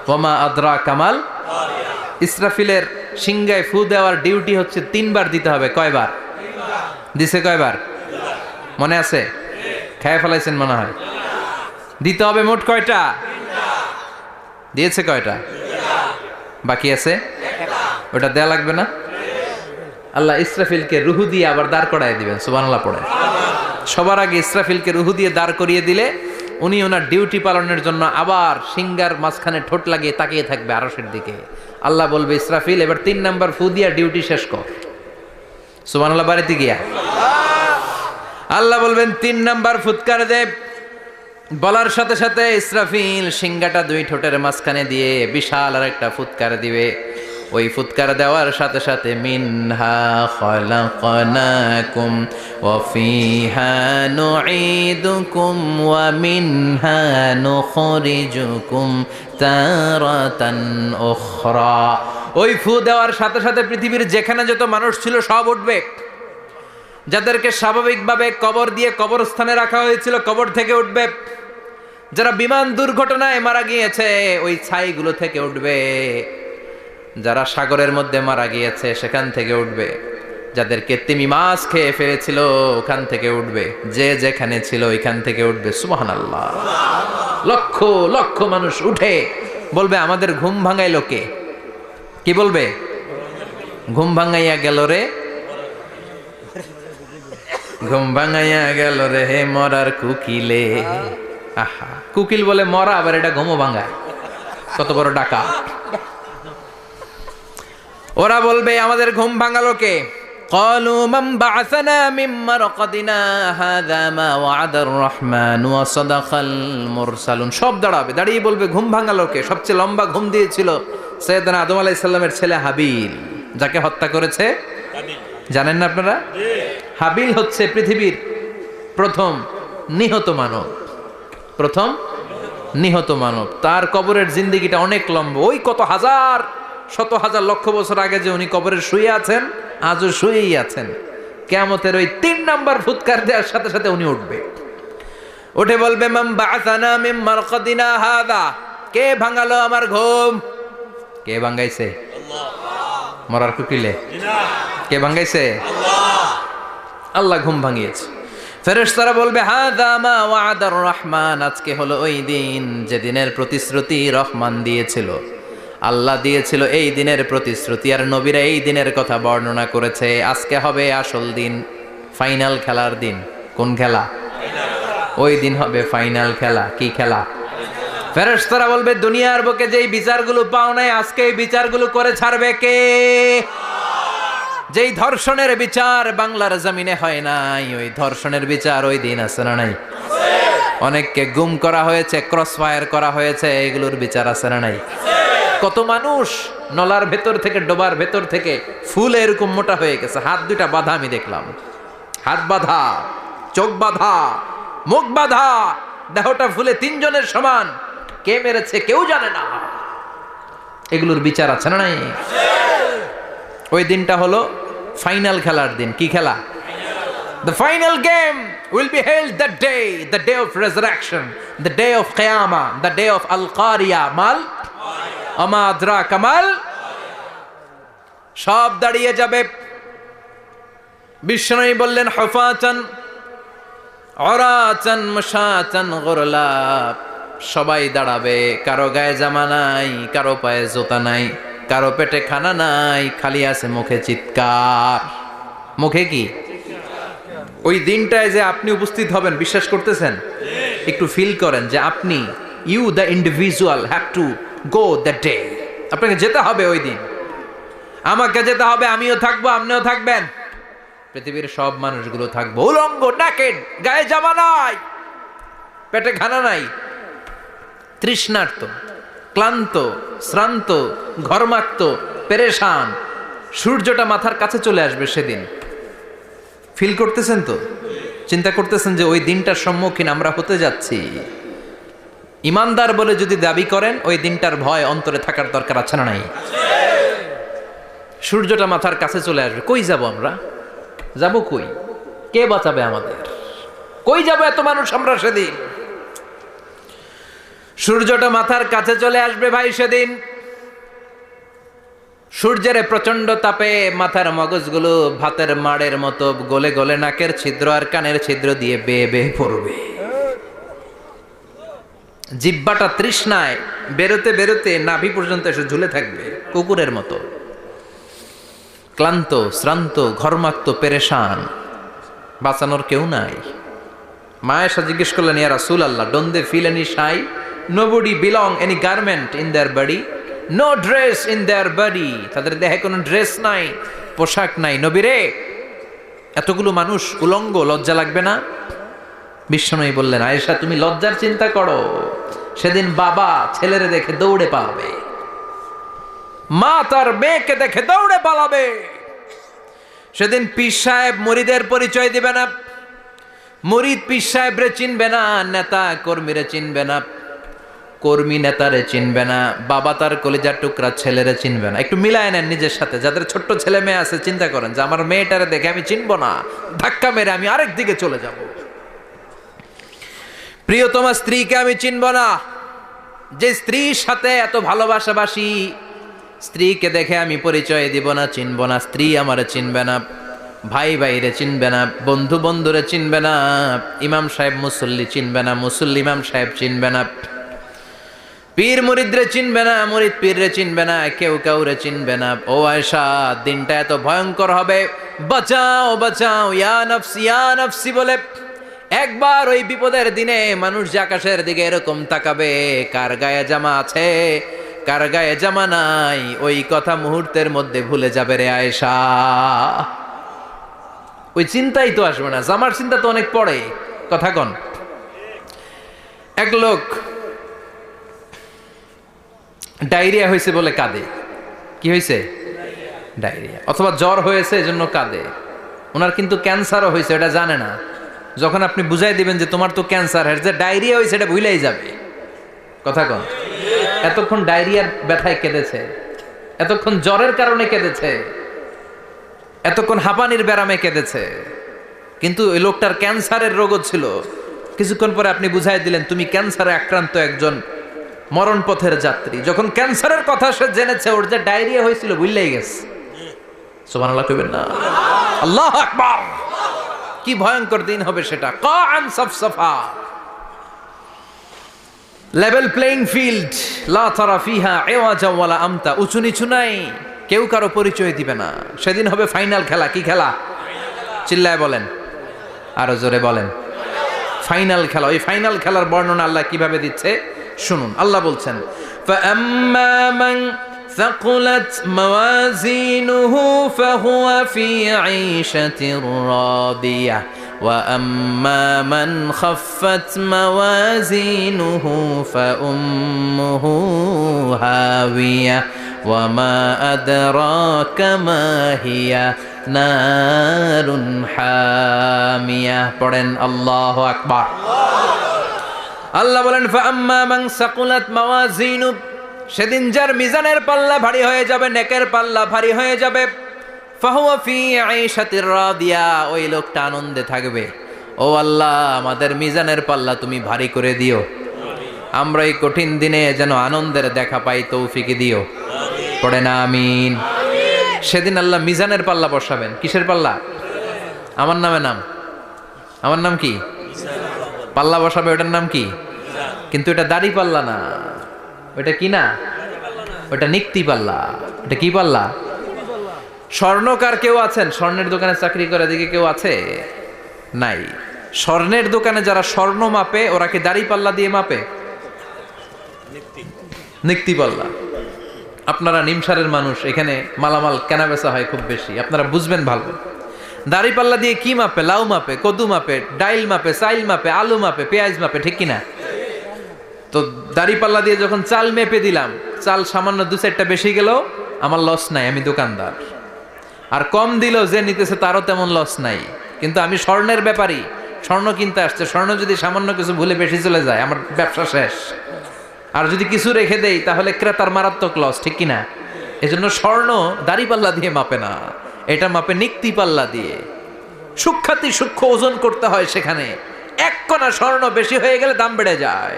ওয়া মা আদরাকা মাল। ইসরাফিলের সিংহায় ফু দেওয়ার ডিউটি হচ্ছে 3 বার দিতে হবে। কয়বার দিছে? কয়বার মনে আছে? খেয়ে ফেলাইছেন মনে হয়। দিতে হবে মোট কয়টা? দিয়েছে কয়টা? বাকি আছে ওটা দেয়া লাগবে না? আল্লাহ ইসরাফিলকে রুহু দিয়ে আবার দাঁড় করায় দিবেন। সুবহানাল্লাহ পড়ে। সবার আগে ইসরাফিলকে রুহু দিয়ে দাঁড় করিয়ে দিলে উনি ওনার ডিউটি পালনের জন্য আবার সিংহার মাঝখানে ঠোঁট লাগিয়ে তাকিয়ে থাকবে আরশের দিকে। আল্লাহ বলবে ইসরাফিল এবার 3 নাম্বার ফু দিয়া ডিউটি শেষ কর। সুবহানাল্লাহ। বাড়িতে গিয়া আল্লাহ বলবেন 3 নাম্বার ফুৎকার দে। বলার সাথে সাথে ইসরাফিল সিংহাটা 2 ঠোঁটের মাঝখানে দিয়ে বিশাল আর একটা ফুৎকার দিবে। ওই ফুৎকার দেওয়ার সাথে সাথে মিনহা খলাকনাকুম ওয়া ফিহা নুঈদুকুম ওয়া মিনহা নুখরিজুকুম তারাতান উখরা। ওই ফু দেওয়ার সাথে সাথে পৃথিবীর যেখানে যত মানুষ ছিল সব উঠবে। যাদেরকে স্বাভাবিকভাবে কবর দিয়ে কবরস্থানে রাখা হয়েছিল কবর থেকে উঠবে। যারা বিমান দুর্ঘটনায় মারা গিয়েছে ওই ছাইগুলো থেকে উঠবে। যারা সাগরের মধ্যে মারা গিয়েছে সেখান থেকে উঠবে। যাদেরকে তিমি মাছ খেয়ে ফেলেছিল ওখান থেকে উঠবে। যে যেখানে ছিল ওইখান থেকে উঠবে। সুবহানাল্লাহ। লক্ষ লক্ষ মানুষ উঠে বলবে আমাদের ঘুম ভাঙাইলো কে? কি বলবে? ঘুম ভাঙাইয়া গেল রে, ঘুম ভাঙাইয়া গেল রে হে মরার কুকিলে। আহা, কুকিল বলে মরা, আবার এটা ঘুমো ভাঙায়। কত বড় ডাকা। ওরা বলবে আমাদের ঘুম ভাঙালো কে? ক্বালু মান বা'আসানা মিন মারকাদিনা হাযা মা ওয়া'আদার রহমান ওয়া সাদাকাল মুরসালুন। সব দাঁড়াবে, দাঁড়িয়ে বলবে ঘুম ভাঙালো কে? সবচেয়ে লম্বা ঘুম দিয়েছিল সাইয়েদনা আদম আলাইহিস সালামের ছেলে হাবিল, যাকে হত্যা করেছে জানেন না আপনারা? হাবিল হচ্ছে পৃথিবীর প্রথম নিহত মানব। প্রথম নিহত মানব। তার কবরের জিন্দেগিটা অনেক লম্বা। ওই কত হাজার, শত হাজার, লক্ষ বছর আগে যে উনি কবরে শুয়ে আছেন, আজও শুয়েই আছেন। কিয়ামতের ওই 3 নাম্বার ফুৎকার দেওয়ার সাথে সাথে উনি উঠবে। উঠে বলবে মান বা'আসানা মিন মারকাদিনা হাযা। কে ভাঙালো আমার ঘুম? কে ভাঙাইছে? আল্লাহ। মরার কুকিলে কে ভাঙাইছে? আল্লাহ। আল্লাহ ঘুম ভাঙিয়েছে। ফেরেশতারা বলবে হাযা মা ওয়া'আদার রহমান। আজকে হলো ওই দিন যে দিনের প্রতিশ্রুতি রহমান দিয়েছিল, আল্লাহ দিয়েছিল। এই দিনের প্রতিশ্রুতি আর নবীরা এই দিনের কথা বর্ণনা করেছে। আজকে হবে আসল দিন, ফাইনাল খেলার দিন। কোন খেলা? ওই দিন হবে ফাইনাল খেলা। কি খেলা? ফেরেশতারা বলবে দুনিয়ার বুকে যেই বিচারগুলো পাও নাই আজকে এই বিচারগুলো করে ছাড়বে কে? যেই ধর্ষণের বিচার বাংলার জমিনে হয় নাই, ওই ধর্ষণের বিচার ওই দিন আছে না নাই? অনেককে গুম করা হয়েছে, ক্রস ফায়ার করা হয়েছে, এগুলোর বিচার আছে না নাই? কত মানুষ নলার ভেতর থেকে, ডোবার ভেতর থেকে ফুল এরকম মোটা হয়ে গেছে। হাত 2টা বাঁধা আমি দেখলাম। হাত বাঁধা, চোখ বাঁধা, মুখ বাঁধা, দেহটা ফুলে 3 জনের সমান। কে মেরেছে কেউ জানে না। এগুলোর বিচার আছে না নাই? ওই দিনটা হলো ফাইনাল খেলার দিন। কি খেলা? The final game will be held that day, the day of resurrection, the day of Qiyamah, the day of Al-Qariya mal আমা আদরাকা মাল। সব দাঁড়িয়ে যাবে। বিষ্ণু বললেন হুফাতান উরাতান মাশাতান গুরলা। সবাই দাঁড়াবে। কারো গায়ে জামা নাই, কারো পায়ে জুতা নাই, কারো পেটে খানা নাই, খালি আছে মুখে চিৎকার। মুখে কি? ওই দিনটায় যে আপনি উপস্থিত হবেন, বিশ্বাস করতেছেন? একটু ফিল করেন যে আপনি, you the individual have to go that day. আপনাকে যেতে হবে ওই দিন। আমাকে যেতে হবে, আমিও থাকবো, আপনিও থাকবেন, পৃথিবীর সব মানুষগুলো থাকবো। উলঙ্গ, নাকেড, গায়ে জামা নাই, পেটে খানা নাই, তৃষ্ণার্ত, ক্লান্ত, শ্রান্ত, ঘর্মাক্ত, পেরেশান। সূর্যটা মাথার কাছে চলে আসবে সেদিন। ফিল করতেছেন তো? চিন্তা করতেছেন যে ওই দিনটার সম্মুখীন আমরা হতে যাচ্ছি। ইমানদার বলে যদি দাবি করেন, ওই দিনটার ভয় অন্তরে থাকার দরকার আছে না নাই? সূর্যটা মাথার কাছে চলে আসবে, কই যাব আমরা? যাব কই? কে বাঁচাবে আমাদের? কই যাব এত মানুষ আমরা সেদিন? সূর্যটা মাথার কাছে চলে আসবে ভাই সেদিন। সূর্যের প্রচন্ড তাপে মাথার মগজগুলো ভাতের মাড়ের মতো গলে গলে নাকের ছিদ্র আর কানের ছিদ্র দিয়ে বেয়ে বেয়ে পড়বে। জিহ্বাটা তৃষ্ণায় বেরোতে বেরোতে নাভি পর্যন্ত এসে ঝুলে থাকবে কুকুরের মতো। ক্লান্ত, শ্রান্ত, ঘর্মাক্ত, পেরেশান, বাঁচানোর কেউ নাই। মা আয়েশা জিজ্ঞেস করলেন, ইয়া রাসূলুল্লাহ, don't they feel any shy? Nobody belong any garment in their body, no dress in their body. তাদের দেহে কোনো ড্রেস নাই, পোশাক নাই। নবী রে, এতগুলো মানুষ উলঙ্গ, লজ্জা লাগবে না? বিশ্বনবী বললেন, আয়েশা তুমি লজ্জার চিন্তা করো, সেদিন বাবা ছেলেরে দেখে দৌড়ে পালাবে, মা তার মেয়েকে দেখে দৌড়ে পালাবে। সেদিন পীর সাহেব মুরিদের পরিচয় দিবে না, মুরিদ পীর সাহেবরে চিনবে না, নেতা কর্মীরে চিনবে না, কর্মী নেতারে চিনবে না, বাবা তার কলিজার টুকরা ছেলেরে চিনবে না। একটু মিলায় নেন নিজের সাথে। যাদের ছোট্ট ছেলে মেয়ে আছে, চিন্তা করেন যে আমার মেয়েটারে দেখে আমি চিনবো না, ধাক্কা মেরে আমি আরেক দিকে চলে যাব। প্রিয়তমা স্ত্রীকে আমি চিনব না, যে স্ত্রীর সাথে এত ভালোবাসাবাসি, স্ত্রীকে দেখে আমি পরিচয় দিব না, চিনব না। স্ত্রী আমারে চিনবে না, ভাই ভাইরে চিনবে না, বন্ধু বন্ধুরে চিনবে না, ইমাম সাহেব মুসল্লি চিনবে না, মুসল্লি ইমাম সাহেব চিনবে না, পীর মুরিদরে চিনবে না, মুরিদ পীররে চিনবে না, কেউ কাউরে চিনবে না। ও আয়েশা, দিনটা এত ভয়ঙ্কর হবে, বাঁচাও বাঁচাও, ইয়া নফসি ইয়া নফসি বলে একবার ওই বিপদের দিনে মানুষ যে আকাশের দিকে এরকম তাকাবে, কার গায়ে জামা আছে কার গায়ে জামা নাই, ওই কথা মুহূর্তের মধ্যে ভুলে যাবে রে আয়েশা। ওই চিন্তাই তো আসবে না, জামার চিন্তা তো অনেক পরে। কথা কন। এক লোক ডায়রিয়া হয়েছে বলে কাঁদে। কি হয়েছে? ডায়রিয়া। অথবা জ্বর হয়েছে এজন্য কাঁদে। ওনার কিন্তু ক্যান্সারও হয়েছে, এটা জানে না। যখন আপনি বুঝাই দিবেন যে তোমার তো ক্যান্সার, যে ডায়রিয়া হয়েছে এটা ভুলেই যাবে। কথা কন। এতক্ষণ ডায়রিয়ার ব্যথায় কেঁদেছে, এতক্ষণ জ্বরের কারণে কেঁদেছে, এতক্ষণ হাঁপানির ব্যারামে কেঁদেছে, কিন্তু ওই লোকটার ক্যান্সারের রোগও ছিল। কিছুক্ষণ পরে আপনি বুঝাই দিলেন তুমি ক্যান্সারে আক্রান্ত একজন মরণ পথের যাত্রী। যখন ক্যান্সারের কথা সে জেনেছে, ওর যে ডায়রিয়া হয়েছিল ভুলেই গেছে। সুবহানাল্লাহ কইবেন না? আল্লাহু আকবার। কি ভয়ঙ্কর দিন হবে সেটা। কাআন সাফসাফা, লেভেল প্লেইং ফিল্ড, লা তারা ফিহা ইওয়াজা ওয়ালা আমতা। উঁচু নিচু নাই, কেউ কারো পরিচয় দিবে না। সেদিন হবে ফাইনাল খেলা। কি খেলা? চিল্লায় বলেন, আরো জোরে বলেন। ফাইনাল খেলা। ওই ফাইনাল খেলার বর্ণনা আল্লাহ কিভাবে দিচ্ছে শুনুন। আল্লাহ বলছেন, ফাআম্মা মান ثقلت موازينه فهو في عيشة راضية وأما من خفت موازينه فأمه هاوية وما أدراك ما هي نار حامية. পড়েন আল্লাহু আকবার। আল্লাহ বলেন, ফাআম্মা মান সাকুলাত মাওয়াজিনু, সেদিন যার মিজানের পাল্লা ভারী হয়ে যাবে, নেকের পাল্লা ভারী হয়ে যাবে, ফাহুয়া ফি আইশাতির রাদিয়া, ওই লোকটা আনন্দে থাকবে। ও আল্লাহ, আমাদের মিজানের পাল্লা তুমি ভারী করে দিও, আমরা এই কঠিন দিনে যেন আনন্দের দেখা পাই, তৌফিক দিও। পড়ে না আমিন। সেদিন আল্লাহ মিজানের পাল্লা বসাবেন। কিসের পাল্লা? আমার নামে নাম। আমার নাম কি? পাল্লা বসাবে, ওটার নাম কি? কিন্তু এটা দাড়ি পাল্লা না, ওটা কি না, ওটা নিক্তি পাল্লা। ওটা কি পাল্লা? স্বর্ণকার কেউ আছেন? স্বর্ণের দোকানে চাকরি করে দিকে কেউ আছে? নাই। স্বর্ণের দোকানে যারা স্বর্ণ মাপে, ওরা কি দাড়ি পাল্লা দিয়ে মাপে? নিক্তি পাল্লা। আপনারা নিমসারের মানুষ, এখানে মালামাল কেনা বেচা হয় খুব বেশি, আপনারা বুঝবেন ভালো। দাড়ি পাল্লা দিয়ে কি মাপে? লাউ মাপে, কদু মাপে, ডাইল মাপে, চাইল মাপে, আলু মাপে, পেঁয়াজ মাপে, ঠিক কিনা? তো দাড়িপাল্লা দিয়ে যখন চাল মেপে দিলাম, চাল সামান্য 2-4টা বেশি গেল, আমার লস নাই, আমি দোকানদার। আর কম দিল, যে নিতেছে তারও তেমন লস নাই। কিন্তু আমি স্বর্ণের ব্যাপারী, স্বর্ণ কিনতে আসছে, স্বর্ণ যদি সামান্য কিছু ভুলে বেশি চলে যায়, আমার ব্যবসা শেষ। আর যদি কিছু রেখে দেই তাহলে ক্রেতার মারাত্মক লস, ঠিক কিনা? এজন্য স্বর্ণ দাড়িপাল্লা দিয়ে মাপে না, এটা মাপে নিক্তি পাল্লা দিয়ে। সূক্ষ্মাতি সূক্ষ্ম ওজন করতে হয় সেখানে। 1 কণা স্বর্ণ বেশি হয়ে গেলে দাম বেড়ে যায়,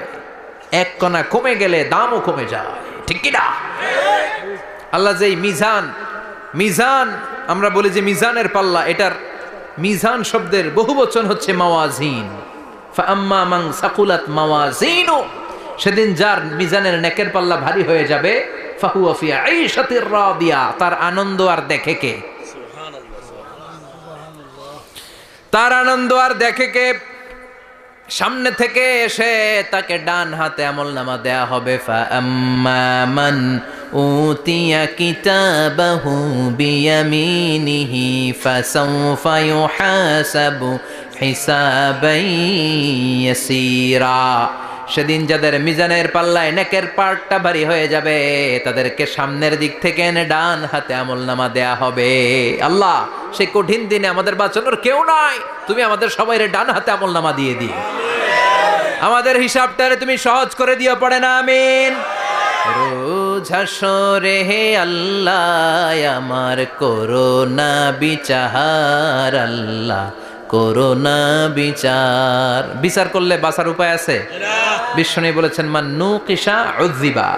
1 কণা কমে গেলে দামও কমে যায়, ঠিক কিনা? আল্লাহ যেই মিজান, মিজান আমরা বলি যে মিজানের পাল্লা, এটার মিজান শব্দের বহুবচন হচ্ছে মাওয়াজিন। ফাআম্মা মান সাকুলাত মাওয়াজিনু, সেদিন যার মিজানের নেকের পাল্লা ভারী হয়ে যাবে, ফাহুয়া ফি আইশাতির রাদিয়া, তার আনন্দ আর দেখে কে? তার আনন্দ আর দেখে কে? সামনে থেকে এসে তাকে ডান হাতে আমলনামা দেয়া হবে। ফাআম্মা মান উতিয়া কিতাবাহু বিয়ামিনিহি ফাসাউফা ইউহাসাবু হিসাবান ইয়াসীরা, সেদিন যাদের মিজানের পাল্লায় নেকের পার্টটা ভারী হয়ে যাবে, তাদেরকে সামনের দিক থেকে এনে ডান হাতে আমলনামা দেয়া হবে। আল্লাহ, সেই কঠিন দিনে আমাদের বাঁচানোর কেউ নাই, তুমি আমাদের সবাইরে ডান হাতে আমলনামা দিয়ে দিও, আমাদের হিসাবটারে তুমি সহজ করে দিও, পড়ে না আমিন। রোজ হাসরে হে আল্লাহ আমার করোনা বিচার, আল্লাহ করোনা বিচার। বিচার করলে বাঁচার উপায় আছে? বিশ্বনবী বলেছেন মান নুকিশা উযিবা,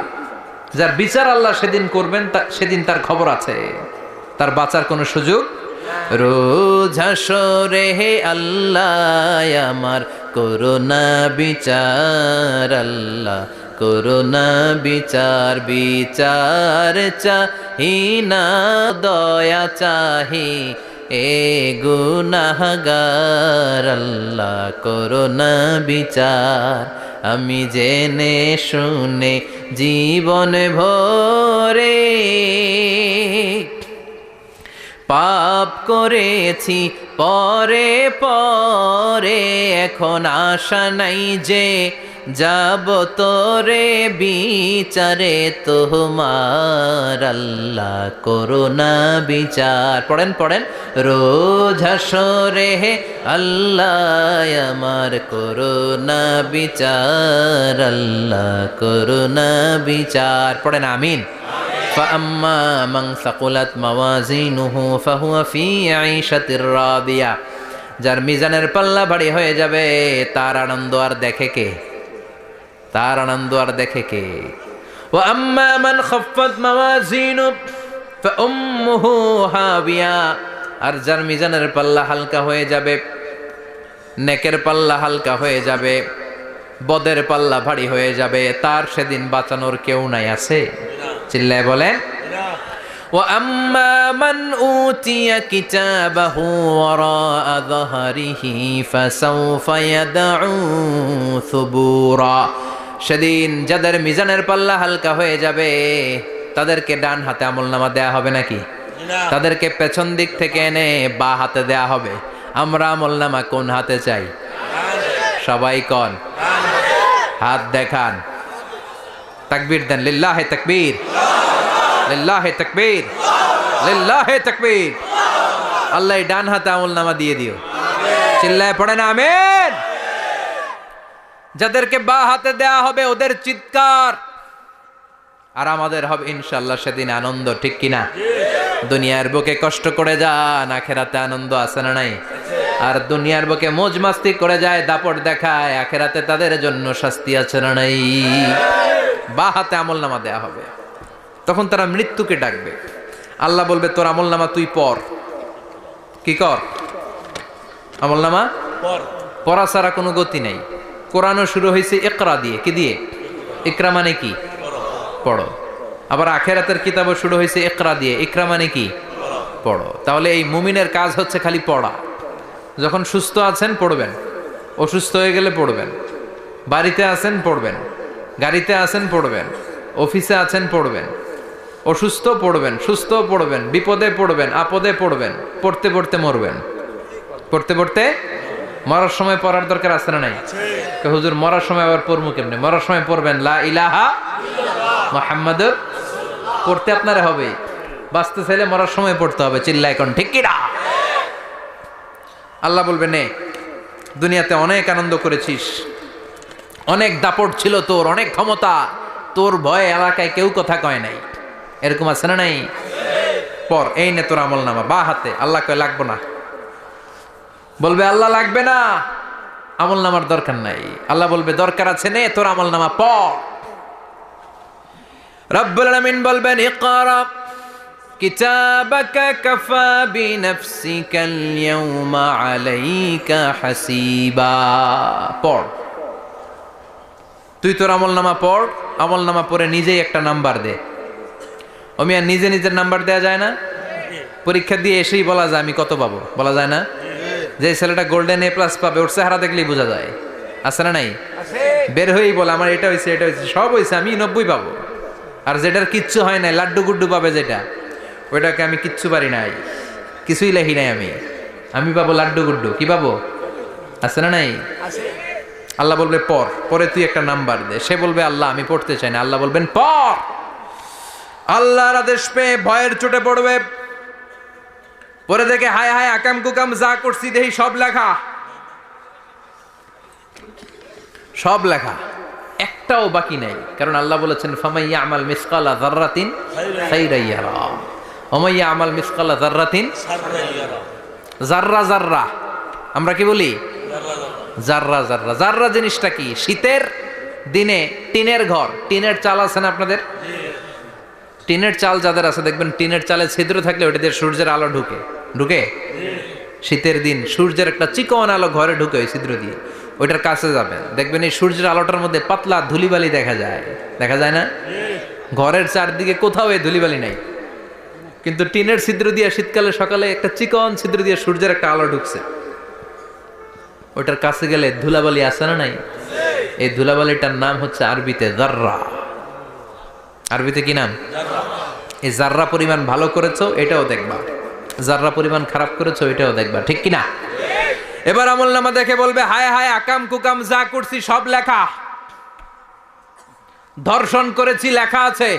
যার বিচার আল্লাহ সেদিন করবেন, সেদিন তার খবর আছে, তার বাঁচার কোনো সুযোগ। রোজ হাসরে হে আল্লাহ আমার করোনা বিচার, আল্লাহ করোনা বিচার। বিচার চাহি না দয়া চাহি এ গুনাহগার, আল্লাহ করোনা বিচার। আমি জেনে শুনে জীবন ভরে পাপ করেছি পরে পরে, এখন আশা নাই যে যাব তোরে বিচারে তোমার, আল্লাহ করোনা বিচার। পড়েন পড়েন, রোজ হাসরে হে আল্লাহ আমার করোনা বিচার, আল্লাহ করোনা বিচার। পড়েন আমিন। فأما من ثقلت موازينه فهو في عيشة راضية, যার মিজানের পাল্লা ভারী হয়ে যাবে, তার আনন্দ আর দেখে কে? তার আনন্দ আর দেখে কে? وأما من خفت موازينه فأمه هاوية, আর যার মিজানের পাল্লা হালকা হয়ে যাবে, নেকের পাল্লা হালকা হয়ে যাবে, বদের পাল্লা ভারী হয়ে যাবে, তার সেদিন বাঁচানোর কেউ নাই। আছে? চিল্লায় বলেন। وأما من أوتي كتابه وراء ظهره فسوف يدعو ثبورا, সেদিন যাদের মিজানের পাল্লা হালকা হয়ে যাবে, তাদেরকে ডান হাতে আমলনামা দেয়া হবে নাকি? তাদেরকে পেছন দিক থেকে এনে বা হাতে দেয়া হবে। আমরা আমলনামা কোন হাতে চাই? সবাই কোন হাত দেখান, তাকবীর দেন, লিল্লাহে তাকবীর, লিল্লাহে তাকবীর, লিল্লাহে তাকবীর। আল্লাহ ডান হাতে আমলনামা দিয়ে দিও, চিল্লায় পড়েন আমিন। যাদেরকে বা হাতে দেয়া হবে ওদের চিৎকার, আর আমাদের হবে ইনশাআল্লাহ সেদিন আনন্দ, ঠিক কিনা? দুনিয়ার বুকে কষ্ট করে যান, আখেরাতে আনন্দ আছে না নাই? আর দুনিয়ার বুকে মौज মাস্তি করে যায়, দাপট দেখায়, আখেরাতে তাদের জন্য শাস্তি আছে না নাই? বা হাতে আমলনামা দেয়া হবে। তখন তারা মৃত্যুকে ডাকবে, আল্লাহ বলবে তোর আমলনামা তুই পড়। কি কর? আমলনামা পড়া ছাড়া কোনো গতি নাই। কোরআনও শুরু হয়েছে ইকরা দিয়ে। কি দিয়ে? ইকরা মানে কি? পড়ো। আবার আখেরাতের কিতাবও শুরু হয়েছে ইকরা দিয়ে। ইকরা মানে কি? পড়ো। তাহলে এই মুমিনের কাজ হচ্ছে খালি পড়া। যখন সুস্থ আছেন পড়বেন, অসুস্থ হয়ে গেলে পড়বেন, বাড়িতে আছেন পড়বেন, গাড়িতে আছেন পড়বেন, অফিসে আছেন পড়বেন, অসুস্থ পড়বেন, সুস্থ পড়বেন, বিপদে পড়বেন, আপদে পড়বেন, পড়তে পড়তে মরবেন। পড়তে পড়তে মরার সময় পড়ার দরকার আছে না নাই? হুজুর মরার সময় আবার পড়বো কেমনে? মরার সময় পড়বেন লা ইলাহা মুহাম্মাদুর, পড়তে আপনারে হবে, বাঁচতে চাইলে মরার সময় পড়তে হবে। চিল্লা এখন ঠিক কি না? আল্লাহ বলবে নে, দুনিয়াতে অনেক আনন্দ করেছিস, অনেক দাপট ছিল তোর, অনেক ক্ষমতা, তোর ভয়ে এলাকায় কেউ কথা কয় নাই, এরকম আছে না নাই? পর এই নে তোর আমল নামা, বা হাতে। আল্লাহ কয় লাগবো না, বলবে আল্লাহ লাগবে না, আমল নামার দরকার নাই। আল্লাহ বলবে দরকার আছে, নে তোর আমল নামা পড়। রব্বুল আলামিন বলবেন ইকরা কিতাবাকা কাফা বিনাফসিকাল ইয়াউমা আলাইকা হাসিবা। পড়, তুই তোর আমল নামা পড়। আমল নামা পড়ে নিজেই একটা নাম্বার দে। আমি আর নিজে নিজের নাম্বার দেয়া যায় না? পরীক্ষা দিয়ে এসেই বলা যায় আমি কত পাবো, বলা যায় না? যে ছেলেটা গোল্ডেন এ প্লাস পাবে ওর চেহারা দেখলেই বোঝা যায়, আছে না নাই? বের হয়েই বলে আমার এটা হয়েছে, এটা হয়েছে, সব হয়েছে, আমি 90 পাবো। আর যেটার কিচ্ছু হয় নাই, লাড্ডু গুড্ডু পাবে যেটা, ওইটাকে আমি কিচ্ছু পারি নাই, কিছুই লেখি নাই, আমি পাবো লাড্ডু গুড্ডু। কি পাবো? আছে না নাই? আল্লাহ বলবে পড়, পরে তুই একটা নাম্বার দে। সে বলবে আল্লাহ আমি পড়তে চাই না। আল্লাহ বলবেন পড়। আল্লাহর আদেশ পেয়ে ভয়ের চোটে পড়বে, পরে দেখে হায় হায় আকাম কুকাম যা করছি দেখি সব লেখা, সব লেখা, একটাও বাকি নাই। কারণ আল্লাহ বলেছেন ফামাইয়া আমাল মিসকালা যাররাতিন খাইরান ইয়ারা ওয়া মাইয়া আমাল মিসকালা যাররাতিন শাররান ইয়ারা। যাররা যাররা আমরা কি বলি? যাররা যাররা। যাররা জিনিসটা কি? শীতের দিনে টিনের ঘর, টিনের চাল আছে না আপনাদের? টিনের চাল যাদের আছে দেখবেন টিনের চালে ছিদ্র থাকলে ওটা দিয়ে সূর্যের আলো ঢুকে, ঢুকে শীতের দিন সূর্যের একটা চিকন আলো ঘরে ঢুকে ওই ছিদ্র দিয়ে, ওইটার কাছে যাবেন দেখবেন এই সূর্যের আলোটার মধ্যে পাতলা ধুলিবালি দেখা যায়, দেখা যায় না? ঘরের চারদিকে কোথাও এই ধুলিবালি নাই, কিন্তু টিনের ছিদ্র দিয়ে শীতকালে সকালে একটা চিকন ছিদ্র দিয়ে সূর্যের একটা আলো ঢুকছে, ওইটার কাছে গেলে ধুলাবালি আছে না নাই? এই ধুলাবালিটার নাম হচ্ছে আরবিতে যাররা। আরবিতে কি নাম? এই যাররা পরিমাণ ভালো করেছো এটাও দেখবা, যাররা পরিমাণ খারাপ করেছো এটাও দেখবা, ঠিক কিনা? এবার আমলনামা দেখে বলবে হায় হায় আকাম কুকাম যা করছি সব লেখা, ধর্ষণ করেছি লেখা আছে,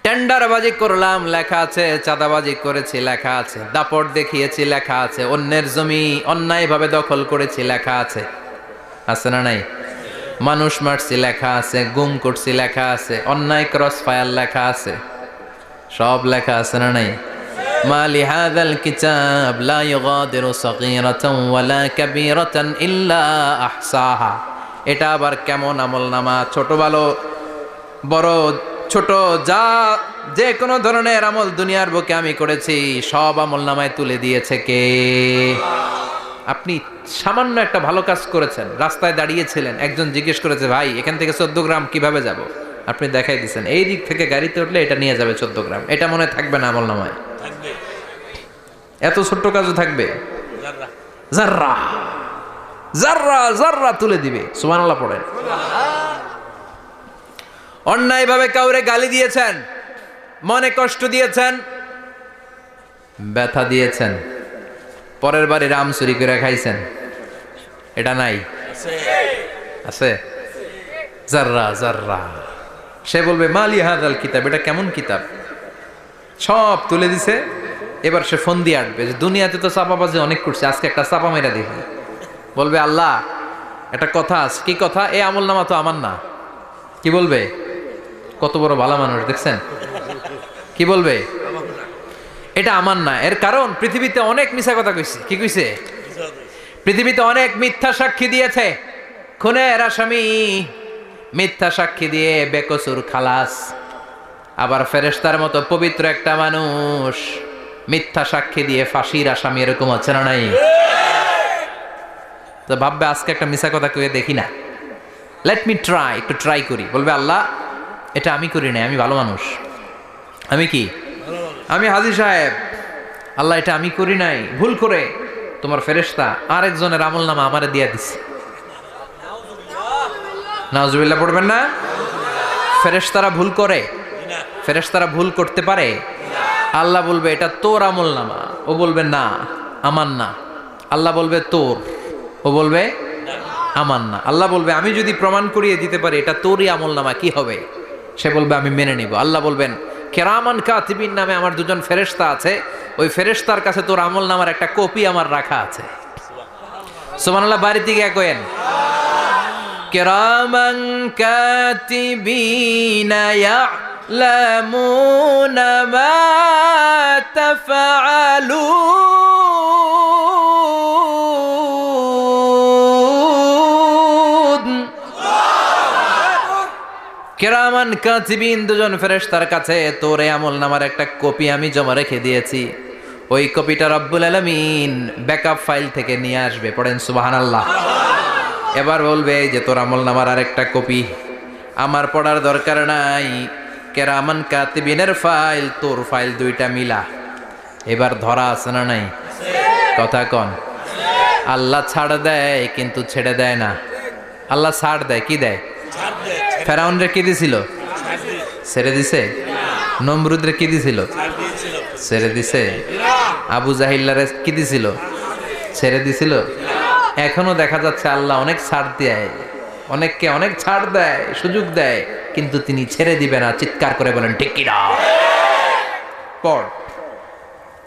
টেন্ডারবাজি করলাম লেখা আছে, চাঁদাবাজি করেছি লেখা আছে, দাপট দেখিয়েছি লেখা আছে, অন্যের জমি অন্যায়ভাবে দখল করেছি লেখা আছে, আছে না নাই? মানুষ মারছি লেখা আছে, গুম করছি লেখা আছে, অন্যায় ক্রস ফায়ার লেখা আছে, সব লেখা আছে না নাই? মা লিহাযাল কিতাব লা ইউগাদিরু সাগীরাতান ওয়ালা কাবীরাতান ইল্লা আহসাহা। এটা আবার কেমন আমলনামা? ছোট ভালো বড় ছোট যা যে কোনো ধরনের আমল দুনিয়ার বুকে আমি করেছি সব আমলনামায় তুলে দিয়েছে কে? আপনি সামান্য একটা ভালো কাজ করেছেন, রাস্তায় দাঁড়িয়েছিলেন, একজন জিজ্ঞেস করেছে ভাই এখান থেকে 14 গ্রাম কিভাবে যাব, আপনি দেখাই দিচ্ছেন এই দিক থেকে গাড়িতে উঠলে এটা নিয়ে যাবে 14 গ্রাম, এটা মনে থাকবে না আমলনামায়? এত ছোট্ট কাজও থাকবে? যাররা যাররা যাররা তুলে দিবে। সুবহানাল্লাহ পড়েন। অন্যায়ভাবে কাউরে গালি দিয়েছেন, মনে কষ্ট দিয়েছেন, ব্যথা দিয়েছেন, পরের বাড়ি রাম চুরি করে খাইছেন, এটা নাই? আছে। যাররা যাররা। সে বলবে মালি হাযাল কিতাব, এটা কেমন কিতাব? সব তুলে দিছে। এবার সে ফোন দিয়ে আসবে যে দুনিয়াতে তো চাপাবাজি অনেক করছে, আজকে একটা চাপা মেরা দেখি। বলবে আল্লাহ একটা কথা আছে। কি কথা? এই আমলনামা তো আমার না। কি বলবে? কত বড় ভালো মানুষ দেখছেন? কি বলবে? এটা আমার না। এর কারণ পৃথিবীতে অনেক মিথ্যা কথা কইছে। কি কইছে? পৃথিবীতে অনেক মিথ্যা সাক্ষী দিয়েছে, খুনের আসামি মিথ্যা সাক্ষী দিয়ে বেকসুর খালাস। আবার ফেরেশতার মতো পবিত্র একটা মানুষ মিথ্যা সাক্ষী দিয়ে ফাঁসির আসামি, এরকম আছে না নাই? তো ভাববে আজকে একটা মিথ্যা কথা কয়ে দেখি না, লেট মি ট্রাই, একটু ট্রাই করি। বলবে আল্লাহ এটা আমি করি নাই, আমি ভালো মানুষ, আমি কি, আমি হাজী সাহেব, আল্লাহ এটা আমি করি নাই, ভুল করে তোমার ফেরেশতা আরেকজনের আমলনামা আমারে দিয়ে দিছে। নাউজুবিল্লাহ পড়বেন না? ফেরেশতারা ভুল করে? ফেরেশতারা ভুল করতে পারে? আল্লাহ বলবে এটা তোর আমলনামা, ও বলবে না আমার না। আল্লাহ বলবে তোর, ও বলবে আমার না। আল্লাহ বলবে আমি যদি প্রমাণ করিয়ে দিতে পারি এটা তোরই আমল নামা, কি হবে? সে বলবে আমি মেনে নিব। আল্লাহ বলবেন কেরামান কাতিবিন নামে আমার দুজন ফেরেশতা আছে, ওই ফেরেশতার কাছে তোর আমল নামার একটা কপি আমার রাখা আছে। সুবহানাল্লাহ, বাড়িতে গিয়ে কয়েন কেরামান কাতিবিনা ইয়ালামুনা মা তাফআলুন। কেরামান কাতিবিন দুজন ফেরেশতার কাছে তোর আমল নামার একটা কপি আমি জমা রেখে দিয়েছি। ওই কপিটা রব্বুল আলামিন ব্যাকআপ ফাইল থেকে নিয়ে আসবে। পড়েন সুবহানাল্লাহ। এবার বলবে এই যে তোর আমল নামার আরেকটা কপি আমার পড়ার দরকার নাই, কেরামান কাতিবিনের ফাইল তোর ফাইল দুইটা মিলা। এবার ধরা আছে না নাই? কথা কন। আল্লাহ ছাড় দেয় কিন্তু ছেড়ে দেয় না। আল্লাহ ছাড় দেয়, কি দেয়? ফেরাউনরে কি দিছিল? ছেড়ে দিছে। নমরুদরে কি দিছিল? ছেড়ে দিছে। আবু জাহিল্লারে কি দিছিল? ছেড়ে দিছিল। এখনো দেখা যাচ্ছে আল্লাহ অনেক ছাড় দেয়, অনেককে অনেক ছাড় দেয়, সুযোগ দেয়, কিন্তু তিনি ছেড়ে দিবে না। চিৎকার করে বলেন ঠিক কিনা? পড়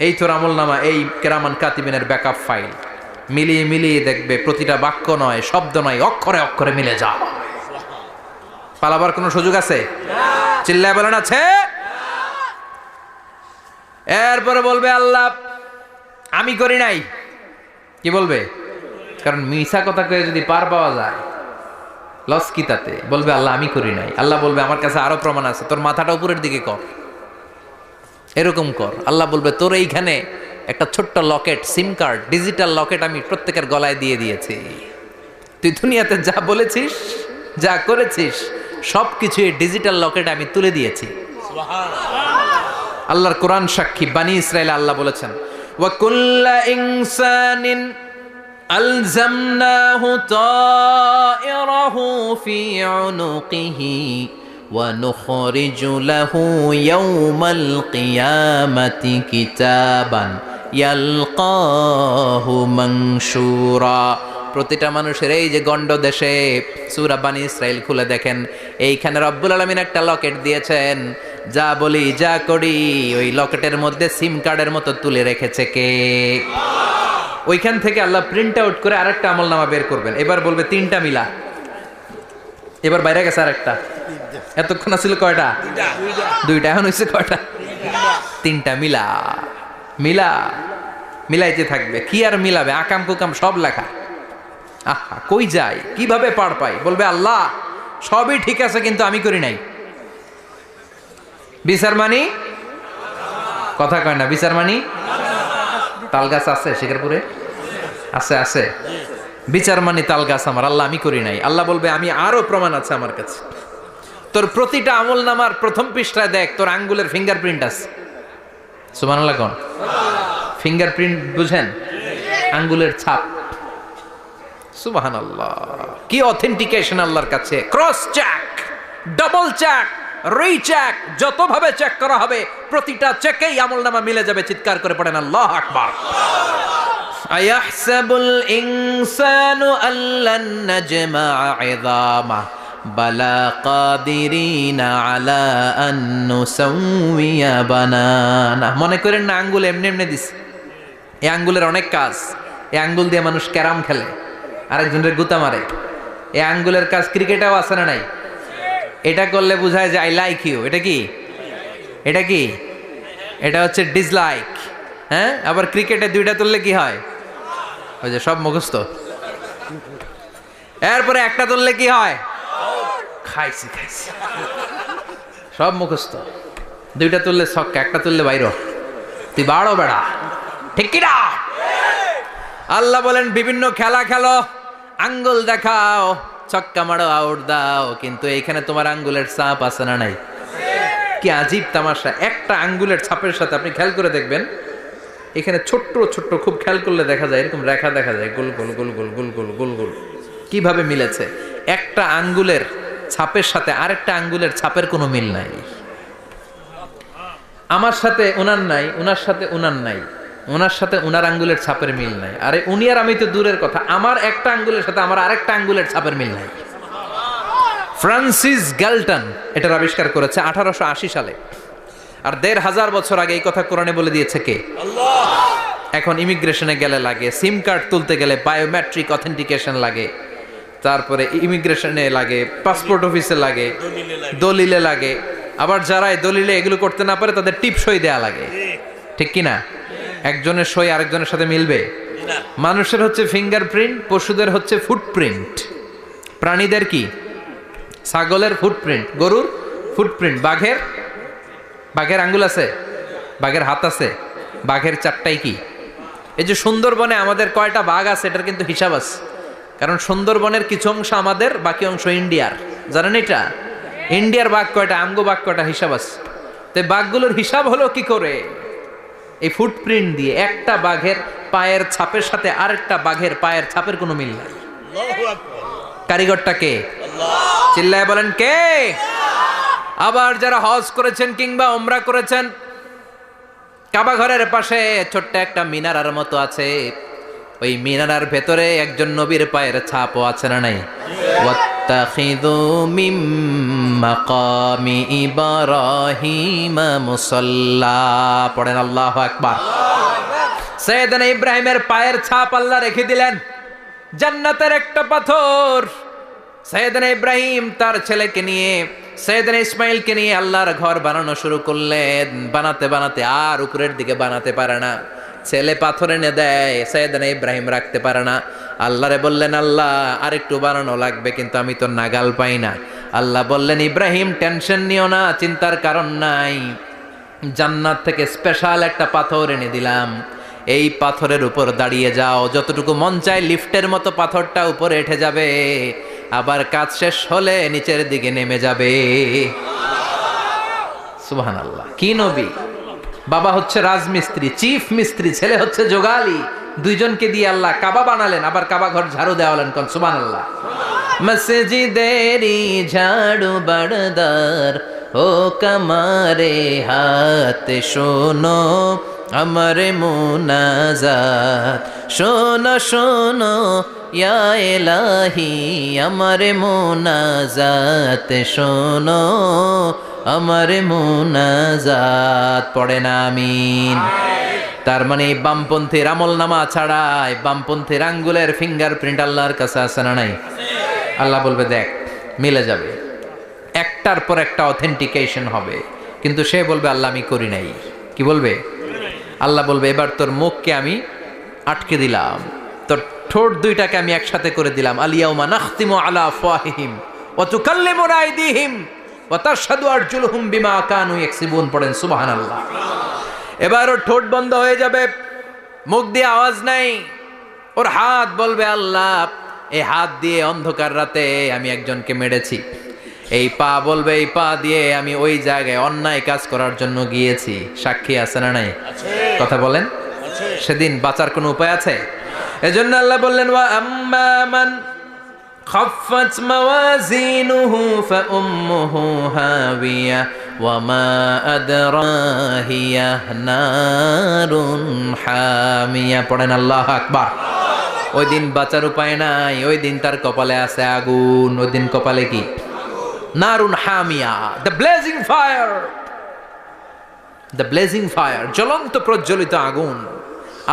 এই তোর আমল নামা, এই কেরামান কাতিবিনের ব্যাকআপ ফাইল মিলিয়ে মিলিয়ে দেখবে প্রতিটা বাক্য নয়, শব্দ নয়, অক্ষরে অক্ষরে মিলে যা। পালাবার কোনো সুযোগ আছে? চিল্লায় বলেন আছে। এরপরে বলবে আল্লাহ আমি করি নাই। কি বলবে? কারণ মিছা কথা কয়ে যদি পার পাওয়া যায় লস কি তাতে? বলবে আল্লাহ আমি করি নাই। আল্লাহ বলবে আমার কাছে আরো প্রমাণ আছে, তোর মাথাটা উপরের দিকে কর, এরকম কর। আল্লাহ বলবে তোর এইখানে একটা ছোট্ট লকেট, সিম কার্ড, ডিজিটাল লকেট আমি প্রত্যেকের গলায় দিয়ে দিয়েছি। তুই দুনিয়াতে যা বলেছিস, যা করেছিস, সবকিছু এই ডিজিটাল লকেটে আমি তুলে দিয়েছি। আল্লাহর কোরআন সাক্ষী। বানি ইসরাইল আল্লাহ বলেছেন ওয়া কুল্লা ইনসানিন আলজামনাহু তায়রাহু ফি উনুকিহি ওয়া নুখরিজু লাহু ইয়াওমাল কিয়ামাতি কিতাবান ইয়ালকাহু মানশুরা। প্রতিটা মানুষের এই যে গন্ড দেশে সূরা বানি ইসরাইল খুলে দেখেন, এইখানে রব্বুল আলামিন একটা লকেট দিয়েছেন। যা বলি যা করি ওই লকেটের মধ্যে সিম কার্ডের মতো তুলে রেখেছে কে? ওইখান থেকে আল্লাহ প্রিন্ট আউট করে আরেকটা আমলনামা বের করবেন। এবার বলবে তিনটা মিলা। এবার বাইরে গেছে আরেকটা। এতক্ষণ ছিল কয়টা? দুইটা। এখন হয়েছে কয়টা? তিনটা। মিলা মিলা মিলাইতে থাকবে। কি আর মিলাবে? আকাম কুকাম সব লেখা। আহা, কই যায়, কিভাবে পার পাই? বলবে আল্লাহ সবই ঠিক আছে কিন্তু আমি করি নাই। বিচার মানি? কথা কয় না। বিচার মানি? তাল গাছ আছে শিকারপুরে? আছে আছে। বিচার মানি তাল গাছ আমার। আল্লাহ আমি করি নাই। আল্লাহ বলবে আমি আরো প্রমাণ আছে আমার কাছে। তোর প্রতিটা আমল নামার প্রথম পৃষ্ঠায় দেখ তোর আঙ্গুলের ফিঙ্গারপ্রিন্ট আছে। সুবহানাল্লাহ কোন? ফিঙ্গারপ্রিন্ট বুঝেন? আঙ্গুলের ছাপ। সুবহানাল্লাহ, কি অথেন্টিকেশন আল্লাহর কাছে। Cross check, double check, recheck, যতভাবে চেক করা হবে প্রতিটা চেকেই আমলনামা মিলে যাবে। চিৎকার করে পড়েন আল্লাহু আকবার। আয়াহসাবুল ইনসানু আল্লান নাজমা'a 'ইযামা বালা কাদিরিনা আলা আন নুসাউইয়া বানানা। মনে করেন না আঙ্গুল এমনি এমনি দিছে। এই আঙ্গুলের অনেক কাজ। এই আঙ্গুল দিয়ে মানুষ ক্যারাম খেলে, আরেকজনের গুতা মারে। এই আঙ্গুলের কাজ ক্রিকেটেও আছে না নাই? এটা করলে বোঝায় যে আই লাইক ইউ। এটা কি? এটা কি? এটা হচ্ছে ডিসলাইক। হ্যাঁ, আবার ক্রিকেটে দুইটা তুললে কি হয়? ওই যে সব মুখস্থ। এরপরে একটা তুললে কি হয়? খাইছি খাইছি, সব মুখস্থ। দুইটা তুললে ছক্কা, একটা তুললে বাইরো। তুই বাড়ো বেড়া, ঠিক কিনা? আল্লাহ বলেন বিভিন্ন খেলা খেলো, আঙ্গুল দেখাও, ছক্কা মারো, আউট দাও, কিন্তু এইখানে তোমার আঙ্গুলের ছাপ আছে না নাই? কি আজীব তামাশা। একটা আঙ্গুলের ছাপের সাথে আপনি খেয়াল করে দেখবেন, এখানে ছোট্ট ছোট্ট খুব খেয়াল করলে দেখা যায় এরকম রেখা দেখা যায়, গোল গোল গোল গোল গোল গোল গোল গোল। কিভাবে মিলেছে? একটা আঙ্গুলের ছাপের সাথে আরেকটা আঙ্গুলের ছাপের কোনো মিল নাই। আমার সাথে ওনার নাই, ওনার সাথে ওনার নাই। ওনার সাথে ওনার আঙ্গুলের ছাপের মিল নাই। আরে উনি আর আমি তো দূরের কথা, আমার একটা আঙ্গুলের সাথে আমার আরেকটা আঙ্গুলের ছাপের মিল নাই। ফ্রান্সিস গ্যালটন এটার আবিষ্কার করেছে 1880 সালে। আর 1500 বছর আগে এই কথা কোরআনে বলে দিয়েছে কে? আল্লাহ। এখন ইমিগ্রেশনে গেলে লাগে, সিম কার্ড তুলতে গেলে বায়োমেট্রিক অথেন্টিকেশন লাগে, তারপরে ইমিগ্রেশনে লাগে, পাসপোর্ট অফিসে লাগে, দলিলে লাগে। আবার যারা এই দলিলে এগুলো করতে না পারে তাদের টিপ সই দেয়া লাগে, ঠিক কি না? একজনের সই আরেকজনের সাথে মিলবে? মানুষের হচ্ছে ফিঙ্গারপ্রিন্ট, পশুদের হচ্ছে ফুটপ্রিন্ট। প্রাণীদের কি? ছাগলের ফুটপ্রিন্ট, গরুর ফুটপ্রিন্ট, বাঘের আঙ্গুল আছে, বাঘের হাত আছে, বাঘের চারটাই কি? এই যে সুন্দরবনে আমাদের কয়টা বাঘ আছে এটার কিন্তু হিসাব আছে, কারণ সুন্দরবনের কিছু অংশ আমাদের, বাকি অংশ ইন্ডিয়ার। জানেন এটা? ইন্ডিয়ার বাঘ কয়টা, আমগো বাঘ কয়টা, হিসাব আছে। তো বাঘগুলোর হিসাব হলো কি করে? এই ফুটপ্রিন্ট দিয়ে। একটা বাঘের পায়ের ছাপের সাথে আরেকটা বাঘের পায়ের ছাপের কোনো মিল নাই। কারিগরটা কে? চিল্লায় বলেন কে? আবার যারা হজ করেছেন কিংবা উমরা করেছেন, কাবা ঘরের পাশে ছোট্ট একটা মিনারার মতো আছে, ওই মিনারার ভেতরে একজন নবীর পায়ের ছাপও আছে না নাই? ওয়াত্তাখিযু মিম মাকামি ইব্রাহিম মুসাল্লা, পড়েন আল্লাহু আকবার। সাইয়েদনা ইব্রাহিমের পায়ের ছাপ আল্লাহ রেখে দিলেন জান্নাতের একটা পাথর। সাইয়েদনা ইব্রাহিম তার ছেলেকে নিয়ে, সাইয়েদনা ইসমাইলকে নিয়ে আল্লাহর ঘর বানানো শুরু করলেন। বানাতে বানাতে আর উপরের দিকে বানাতে পারে না, ছেলে পাথর এনে দেয়, সাইয়েদনা ইব্রাহিম রাখতে পারে না। আল্লাহরে বললেন, আল্লাহ আর একটু বানানো লাগবে, কিন্তু আমি তো নাগাল পাই না। আল্লাহ বললেন, ইব্রাহিম টেনশন নিও না, চিন্তার কারণ নাই, জান্নাত থেকে স্পেশাল একটা পাথর এনে দিলাম, এই পাথরের উপর দাঁড়িয়ে যাও, যতটুকু মন চায় লিফটের মতো পাথরটা উপরে উঠে যাবে, আবার কাজ শেষ হলে নিচের দিকে নেমে যাবে। সুবহানাল্লাহ। কি নবী! বাবা হচ্ছে রাজমিস্ত্রি, চিফ মিস্ত্রি, ছেলে হচ্ছে যোগালি, দুইজনকে দিয়ে আল্লাহ কাবা বানালেন, আবার কাবা ঘর ঝাড়ু দেওয়ালেন। কোন সুবহানাল্লাহ। মসজিদেরি ঝাড়ু বারদার ও কামারে হাত শোনো আমার মুনাজাত, শোনো শোনো ইয়া ইলাহি আমার মুনাজাত, শোনো আমার মুনাজাত, পড়েন আমিন। তার মানে বামপন্থীর আমল নামা ছাড়াই বামপন্থীর আঙ্গুলের ফিঙ্গারপ্রিন্ট আল্লাহর কাছে আছে না নাই? আল্লাহ বলবে দেখ মিলে যাবে, একটার পর একটা অথেন্টিকেশন হবে, কিন্তু সে বলবে আল্লাহ আমি করি নাই। কি বলবে? আল্লাহ বলবে এবার তোর মুখকে আমি আটকে দিলাম, তোর ঠোঁট দুইটাকে আমি একসাথে করে দিলাম। আলিয়াউমা নাখতিমু আলা আফওয়াহিহিম ওয়া তুকাল্লিমুনা আইদিহিম ওয়া তাশহাদু আরজুলুহুম বিমা কানু ইয়াকসিবুন, পড়েন সুবহানাল্লাহ। এবার ওর ঠোঁট বন্ধ হয়ে যাবে, মুখ দিয়ে আওয়াজ নাই, ওর হাত বলবে আল্লাহ এই হাত দিয়ে অন্ধকার রাতে আমি একজনকে মেরেছি, এই পা বলবে এই পা দিয়ে আমি ওই জায়গায় অন্যায় কাজ করার জন্য গিয়েছি। সাক্ষী আছে না নাই? কথা বলেন। সেদিন বাঁচার কোনো উপায় আছে? এজন্য আল্লাহ বললেন ওয়া আম্মা মান খাফফাত মাওয়াজিনুহু ফাউম্মুহু হাবিয়া ওয়া মা আদরাহিয়া নারুন হামিয়া, পড়েন আল্লাহু আকবার। ওই দিন বাঁচার উপায় নাই, ওই দিন তার কপালে আছে আগুন। ওই দিন কপালে কি? নারুন হামিয়া, the blazing fire, the blazing fire, জ্বলন্ত প্রজ্বলিত আগুন।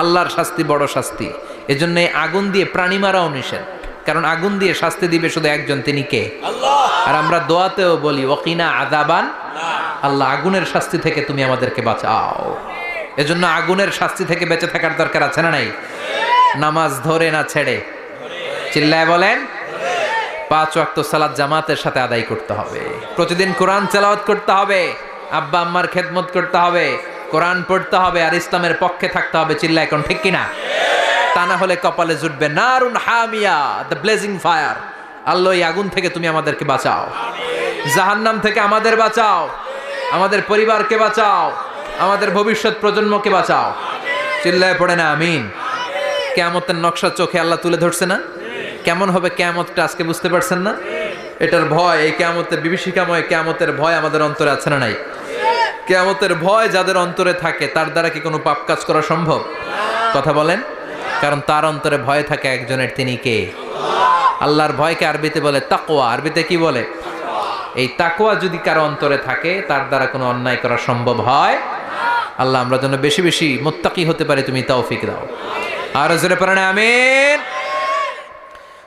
আল্লাহর শাস্তি বড় শাস্তি। এজন্য আগুন দিয়ে প্রাণী মারাও নিষেধ, কারণ আগুন দিয়ে শাস্তি দিবে শুধু একজন, তিনি কে? আল্লাহ। আর আমরা দোয়াতেও বলি ওয়াকিনা আযাবান, আল্লাহ আগুনের শাস্তি থেকে তুমি আমাদেরকে বাঁচাও। এজন্য আগুনের শাস্তি থেকে বেঁচে থাকার দরকার আছে না নাই? নামাজ ধরে না ছেড়ে, চিল্লায় বলেন। 5 ওয়াক্ত সালাত জামাতের সাথে আদায় করতে হবে, প্রতিদিন কোরআন তেলাওয়াত করতে হবে, আব্বা আম্মার খেদমত করতে হবে, কোরআন পড়তে হবে, আর ইসলামের পক্ষে থাকতে হবে। চিল্লায় কোন ঠিক কিনা? তা না হলে কপালে জুটবে নারুন হামিয়া, দ্য ব্লেজিং ফায়ার। আল্লাহ এই আগুন থেকে তুমি আমাদেরকে বাঁচাও, জাহান্নাম থেকে আমাদের বাঁচাও, আমাদের পরিবারকে বাঁচাও, আমাদের ভবিষ্যৎ প্রজন্মকে বাঁচাও। চিল্লায় পড়ে না আমিন। কিয়ামতের নকশা চোখে আল্লাহ তুলে ধরছে না? কেমন হবে কিয়ামতটা আজকে বুঝতে পারছেন না? এটার ভয়, এই কিয়ামতের বিভীষিকাময় কিয়ামতের ভয় আমাদের অন্তরে আছে না নাই? কিয়ামতের ভয় যাদের অন্তরে থাকে তার দ্বারা কি কোনো পাপ কাজ করা সম্ভব? কথা বলেন। কারণ তার অন্তরে ভয় থাকে একজনের, তিনি কে? আল্লাহর ভয়কে আরবিতে বলে তাকওয়া। আরবিতে কি বলে? এই তাকওয়া যদি কারো অন্তরে থাকে তার দ্বারা কোনো অন্যায় করা সম্ভব হয়। আল্লাহ আমরা যেন বেশি বেশি মুত্তাকি হতে পারি, তুমি তৌফিক দাও। আর জোরে পড়েন আমিন।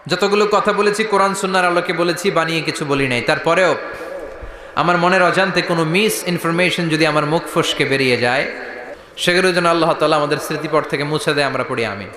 যতগুলো কথা বলেছি কোরআন সুন্নাহর আলোকে বলেছি, বানিয়ে কিছু বলি নাই। তারপরেও আমার মনের অজান্তে কোনো মিস ইনফরমেশন যদি আমার মুখ ফসকে বেরিয়ে যায়, সেগুলো যেন আল্লাহ তাআলা আমাদের স্মৃতিপট থেকে মুছে দেয়। আমরা পড়ি আমিন।